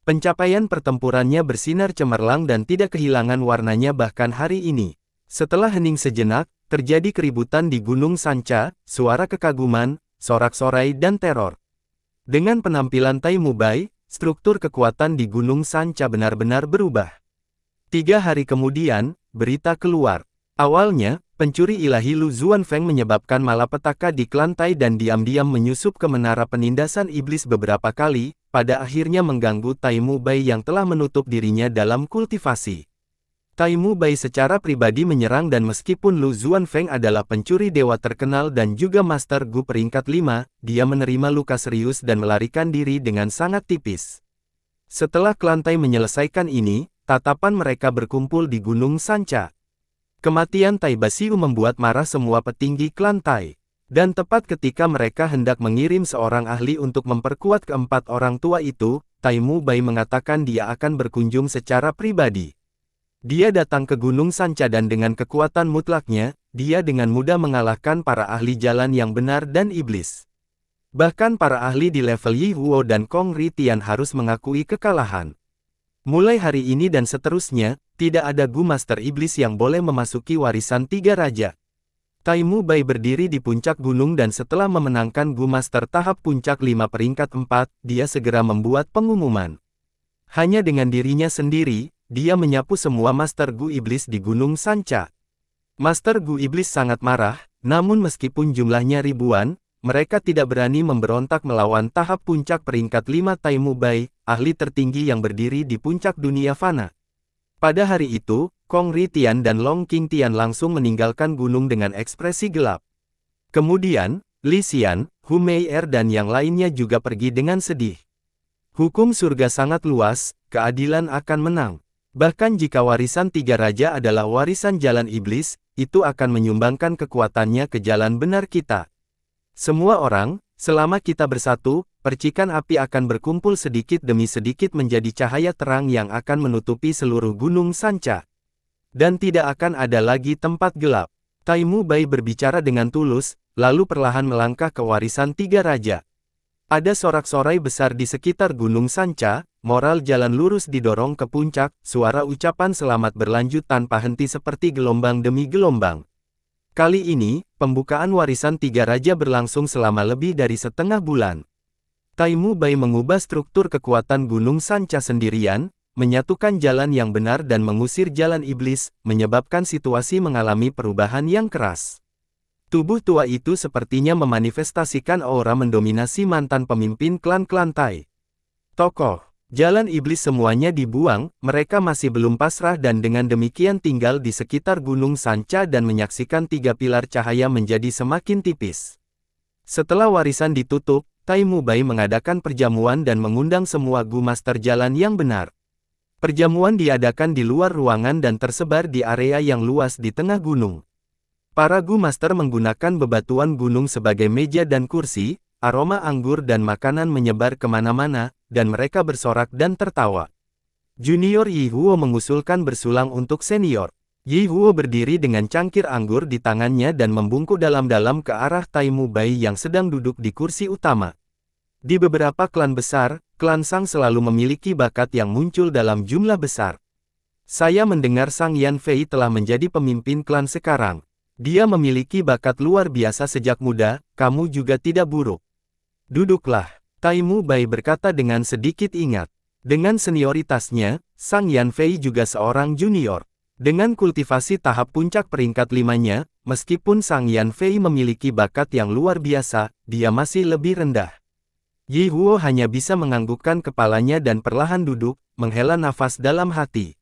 Pencapaian pertempurannya bersinar cemerlang dan tidak kehilangan warnanya bahkan hari ini. Setelah hening sejenak, terjadi keributan di Gunung Sanca, suara kekaguman, sorak-sorai dan teror. Dengan penampilan Tai Mu Bai, struktur kekuatan di Gunung Sanca benar-benar berubah. 3 hari kemudian, berita keluar. Awalnya, pencuri ilahi Lu Zuanfeng menyebabkan malapetaka di klan Tai dan diam-diam menyusup ke menara penindasan iblis beberapa kali, pada akhirnya mengganggu Tai Mu Bai yang telah menutup dirinya dalam kultivasi. Tai Mu Bai secara pribadi menyerang dan meskipun Lu Zuanfeng adalah pencuri dewa terkenal dan juga Master Gu peringkat 5, dia menerima luka serius dan melarikan diri dengan sangat tipis. Setelah klan Tai menyelesaikan ini, tatapan mereka berkumpul di Gunung Sanca. Kematian Tai Basiu membuat marah semua petinggi klan Tai. Dan tepat ketika mereka hendak mengirim seorang ahli untuk memperkuat keempat orang tua itu, Tai Mu Bai mengatakan dia akan berkunjung secara pribadi. Dia datang ke Gunung Sanca dan dengan kekuatan mutlaknya, dia dengan mudah mengalahkan para ahli jalan yang benar dan iblis. Bahkan para ahli di level Yi Huo dan Kong Ritian harus mengakui kekalahan. Mulai hari ini dan seterusnya, tidak ada Gu Master Iblis yang boleh memasuki warisan 3 raja. Tai Mu Bai berdiri di puncak gunung dan setelah memenangkan Gu Master tahap puncak 5 peringkat 4, dia segera membuat pengumuman. Hanya dengan dirinya sendiri, dia menyapu semua Master Gu Iblis di Gunung Sanca. Master Gu Iblis sangat marah, namun meskipun jumlahnya ribuan, mereka tidak berani memberontak melawan tahap puncak peringkat 5 Tai Mu Bai, ahli tertinggi yang berdiri di puncak dunia fana. Pada hari itu, Kong Ritian dan Long Qingtian langsung meninggalkan gunung dengan ekspresi gelap. Kemudian, Li Xian, Hu Mei'er dan yang lainnya juga pergi dengan sedih. Hukum surga sangat luas, keadilan akan menang. Bahkan jika warisan tiga raja adalah warisan jalan iblis, itu akan menyumbangkan kekuatannya ke jalan benar kita. Semua orang, selama kita bersatu, percikan api akan berkumpul sedikit demi sedikit menjadi cahaya terang yang akan menutupi seluruh gunung Sanca. Dan tidak akan ada lagi tempat gelap. Taimu Bai berbicara dengan tulus, lalu perlahan melangkah ke warisan tiga raja. Ada sorak-sorai besar di sekitar gunung Sanca, moral jalan lurus didorong ke puncak, suara ucapan selamat berlanjut tanpa henti seperti gelombang demi gelombang. Kali ini, pembukaan warisan tiga raja berlangsung selama lebih dari setengah bulan. Taimu Bai mengubah struktur kekuatan gunung Sanca sendirian, menyatukan jalan yang benar dan mengusir jalan iblis, menyebabkan situasi mengalami perubahan yang keras. Tubuh tua itu sepertinya memanifestasikan aura mendominasi mantan pemimpin klan-klan Tai. Tokoh, jalan iblis semuanya dibuang, mereka masih belum pasrah dan dengan demikian tinggal di sekitar gunung Sanca dan menyaksikan tiga pilar cahaya menjadi semakin tipis. Setelah warisan ditutup, Taimu Bai mengadakan perjamuan dan mengundang semua Gu Master jalan yang benar. Perjamuan diadakan di luar ruangan dan tersebar di area yang luas di tengah gunung. Para Gu Master menggunakan bebatuan gunung sebagai meja dan kursi, aroma anggur dan makanan menyebar kemana-mana, dan mereka bersorak dan tertawa. Junior Yi Huo mengusulkan bersulang untuk senior. Yi Huo berdiri dengan cangkir anggur di tangannya dan membungkuk dalam-dalam ke arah Taimu Bai yang sedang duduk di kursi utama. Di beberapa klan besar, klan Sang selalu memiliki bakat yang muncul dalam jumlah besar. Saya mendengar Sang Yan Fei telah menjadi pemimpin klan sekarang. Dia memiliki bakat luar biasa sejak muda, kamu juga tidak buruk. Duduklah, Taimu Bai berkata dengan sedikit ingat. Dengan senioritasnya, Sang Yan Fei juga seorang junior. Dengan kultivasi tahap puncak peringkat 5-nya, meskipun Sang Yan Fei memiliki bakat yang luar biasa, dia masih lebih rendah. Yi Huo hanya bisa menganggukkan kepalanya dan perlahan duduk, menghela nafas dalam hati.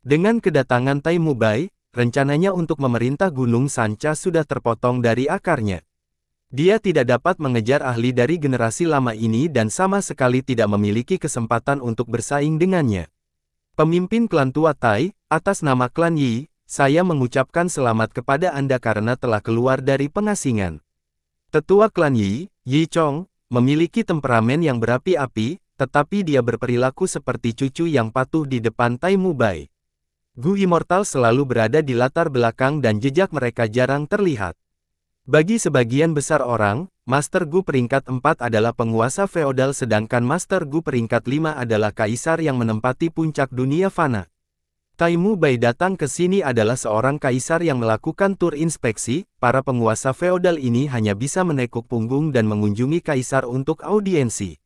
Dengan kedatangan Taimu Bai, rencananya untuk memerintah Gunung Sanca sudah terpotong dari akarnya. Dia tidak dapat mengejar ahli dari generasi lama ini dan sama sekali tidak memiliki kesempatan untuk bersaing dengannya. Pemimpin klan tua Tai, atas nama klan Yi, saya mengucapkan selamat kepada Anda karena telah keluar dari pengasingan. Tetua klan Yi, Yi Chong, memiliki temperamen yang berapi-api, tetapi dia berperilaku seperti cucu yang patuh di depan Taimu Bai. Gu Immortal selalu berada di latar belakang dan jejak mereka jarang terlihat. Bagi sebagian besar orang, Master Gu peringkat 4 adalah penguasa feodal sedangkan Master Gu peringkat 5 adalah kaisar yang menempati puncak dunia fana. Taimu Bai datang ke sini adalah seorang kaisar yang melakukan tur inspeksi, para penguasa feodal ini hanya bisa menekuk punggung dan mengunjungi kaisar untuk audiensi.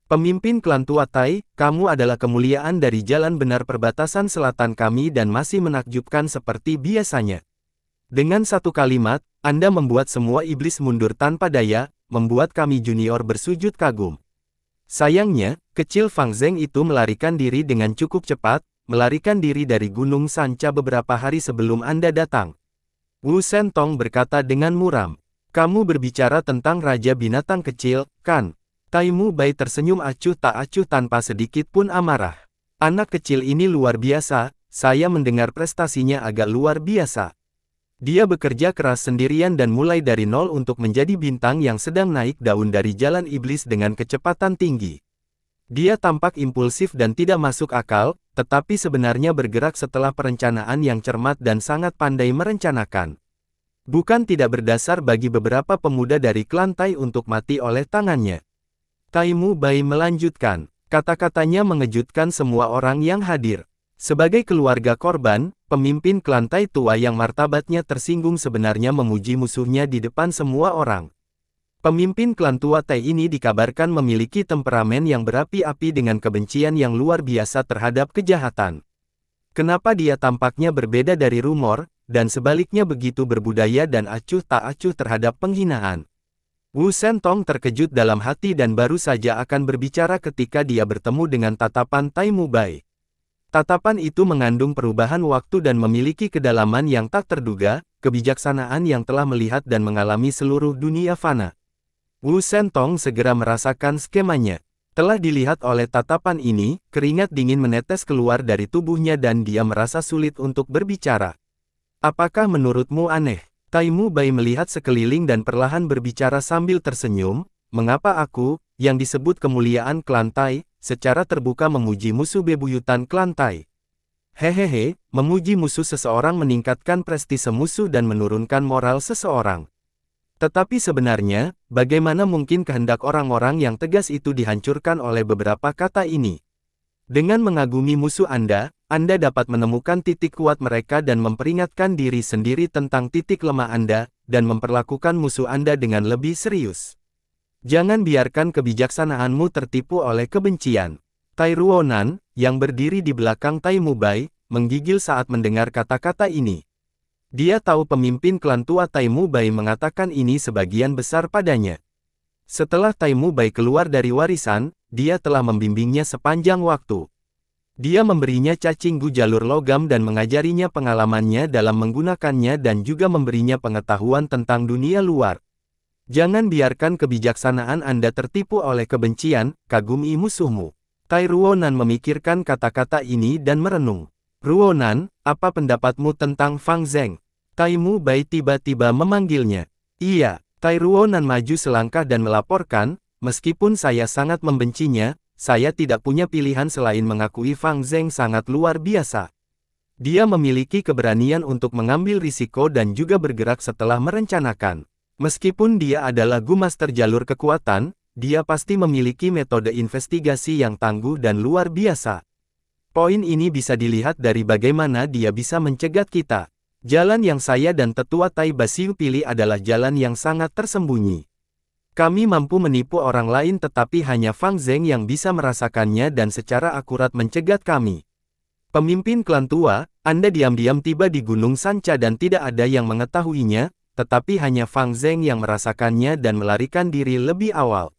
Pemimpin klan tua Tai, kamu adalah kemuliaan dari jalan benar perbatasan selatan kami dan masih menakjubkan seperti biasanya. Dengan satu kalimat, Anda membuat semua iblis mundur tanpa daya, membuat kami junior bersujud kagum. Sayangnya, kecil Fang Zheng itu melarikan diri dengan cukup cepat, melarikan diri dari Gunung Sanca beberapa hari sebelum Anda datang. Wu Shentong berkata dengan muram. Kamu berbicara tentang Raja Binatang Kecil, kan? Taimu Bai tersenyum acuh tak acuh tanpa sedikit pun amarah. Anak kecil ini luar biasa, saya mendengar prestasinya agak luar biasa. Dia bekerja keras sendirian dan mulai dari nol untuk menjadi bintang yang sedang naik daun dari jalan iblis dengan kecepatan tinggi. Dia tampak impulsif dan tidak masuk akal, tetapi sebenarnya bergerak setelah perencanaan yang cermat dan sangat pandai merencanakan. Bukan tidak berdasar bagi beberapa pemuda dari klan Tai untuk mati oleh tangannya. Taimu Bai melanjutkan, kata-katanya mengejutkan semua orang yang hadir. Sebagai keluarga korban, pemimpin klan Tai tua yang martabatnya tersinggung sebenarnya memuji musuhnya di depan semua orang. Pemimpin klan tua Tai ini dikabarkan memiliki temperamen yang berapi-api dengan kebencian yang luar biasa terhadap kejahatan. Kenapa dia tampaknya berbeda dari rumor, dan sebaliknya begitu berbudaya dan acuh tak acuh terhadap penghinaan? Wu Shentong terkejut dalam hati dan baru saja akan berbicara ketika dia bertemu dengan tatapan Taimu Bai. Tatapan itu mengandung perubahan waktu dan memiliki kedalaman yang tak terduga, kebijaksanaan yang telah melihat dan mengalami seluruh dunia fana. Wu Shentong segera merasakan skemanya. Telah dilihat oleh tatapan ini, keringat dingin menetes keluar dari tubuhnya dan dia merasa sulit untuk berbicara. Apakah menurutmu aneh? Taimu Bai melihat sekeliling dan perlahan berbicara sambil tersenyum, mengapa aku, yang disebut kemuliaan klan Tai, secara terbuka memuji musuh bebuyutan klan Tai? Hehehe, memuji musuh seseorang meningkatkan prestise musuh dan menurunkan moral seseorang. Tetapi sebenarnya, bagaimana mungkin kehendak orang-orang yang tegas itu dihancurkan oleh beberapa kata ini? Dengan mengagumi musuh Anda dapat menemukan titik kuat mereka dan memperingatkan diri sendiri tentang titik lemah Anda, dan memperlakukan musuh Anda dengan lebih serius. Jangan biarkan kebijaksanaanmu tertipu oleh kebencian. Tai Ruonan, yang berdiri di belakang Taimu Bai, menggigil saat mendengar kata-kata ini. Dia tahu pemimpin klan tua Taimu Bai mengatakan ini sebagian besar padanya. Setelah Taimu Bai keluar dari warisan, dia telah membimbingnya sepanjang waktu. Dia memberinya cacing gu jalur logam dan mengajarinya pengalamannya dalam menggunakannya dan juga memberinya pengetahuan tentang dunia luar. Jangan biarkan kebijaksanaan Anda tertipu oleh kebencian, kagumi musuhmu. Tai Ruonan memikirkan kata-kata ini dan merenung. Ruonan, apa pendapatmu tentang Fang Zheng? Taimu Bai tiba-tiba memanggilnya. Iya, Tai Ruonan maju selangkah dan melaporkan, meskipun saya sangat membencinya, saya tidak punya pilihan selain mengakui Fang Zheng sangat luar biasa. Dia memiliki keberanian untuk mengambil risiko dan juga bergerak setelah merencanakan. Meskipun dia adalah Gu Master jalur kekuatan, dia pasti memiliki metode investigasi yang tangguh dan luar biasa. Poin ini bisa dilihat dari bagaimana dia bisa mencegat kita. Jalan yang saya dan tetua Tai Basiu pilih adalah jalan yang sangat tersembunyi. Kami mampu menipu orang lain tetapi hanya Fang Zheng yang bisa merasakannya dan secara akurat mencegat kami. Pemimpin klan tua, Anda diam-diam tiba di Gunung Sanca dan tidak ada yang mengetahuinya, tetapi hanya Fang Zheng yang merasakannya dan melarikan diri lebih awal.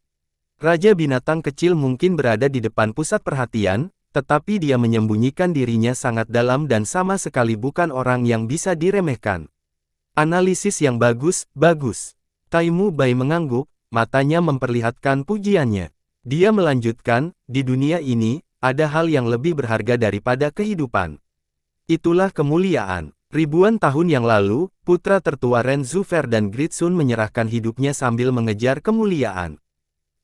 Raja binatang kecil mungkin berada di depan pusat perhatian, tetapi dia menyembunyikan dirinya sangat dalam dan sama sekali bukan orang yang bisa diremehkan. Analisis yang bagus, bagus. Taimu Bai mengangguk, matanya memperlihatkan pujiannya. Dia melanjutkan, di dunia ini, ada hal yang lebih berharga daripada kehidupan. Itulah kemuliaan. Ribuan tahun yang lalu, putra tertua Ren Zufer dan Gritsun menyerahkan hidupnya sambil mengejar kemuliaan.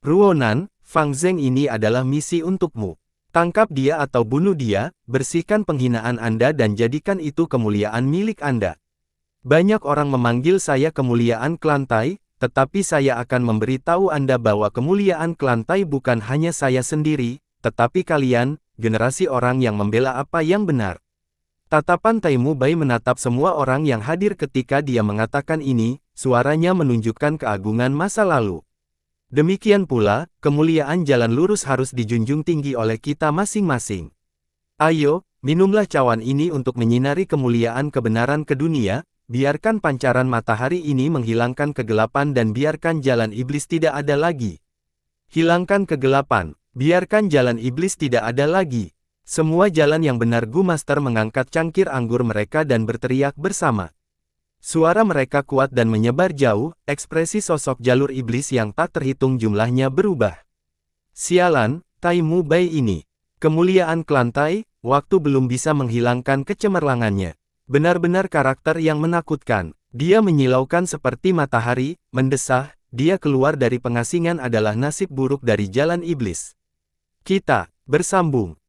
Ruonan, Fang Zheng ini adalah misi untukmu. Tangkap dia atau bunuh dia, bersihkan penghinaan Anda dan jadikan itu kemuliaan milik Anda. Banyak orang memanggil saya kemuliaan klan Tai, tetapi saya akan memberitahu Anda bahwa kemuliaan klan Tai bukan hanya saya sendiri, tetapi kalian, generasi orang yang membela apa yang benar. Tatapan Taimu Bai menatap semua orang yang hadir ketika dia mengatakan ini, suaranya menunjukkan keagungan masa lalu. Demikian pula, kemuliaan jalan lurus harus dijunjung tinggi oleh kita masing-masing. Ayo, minumlah cawan ini untuk menyinari kemuliaan kebenaran ke dunia, biarkan pancaran matahari ini menghilangkan kegelapan dan biarkan jalan iblis tidak ada lagi. Hilangkan kegelapan, biarkan jalan iblis tidak ada lagi. Semua jalan yang benar. Gu Master mengangkat cangkir anggur mereka dan berteriak bersama. Suara mereka kuat dan menyebar jauh, ekspresi sosok jalur iblis yang tak terhitung jumlahnya berubah. Sialan, Taimu Bai ini. Kemuliaan klan Tai, waktu belum bisa menghilangkan kecemerlangannya. Benar-benar karakter yang menakutkan. Dia menyilaukan seperti matahari, mendesah, dia keluar dari pengasingan adalah nasib buruk dari jalan iblis. Kita, bersambung.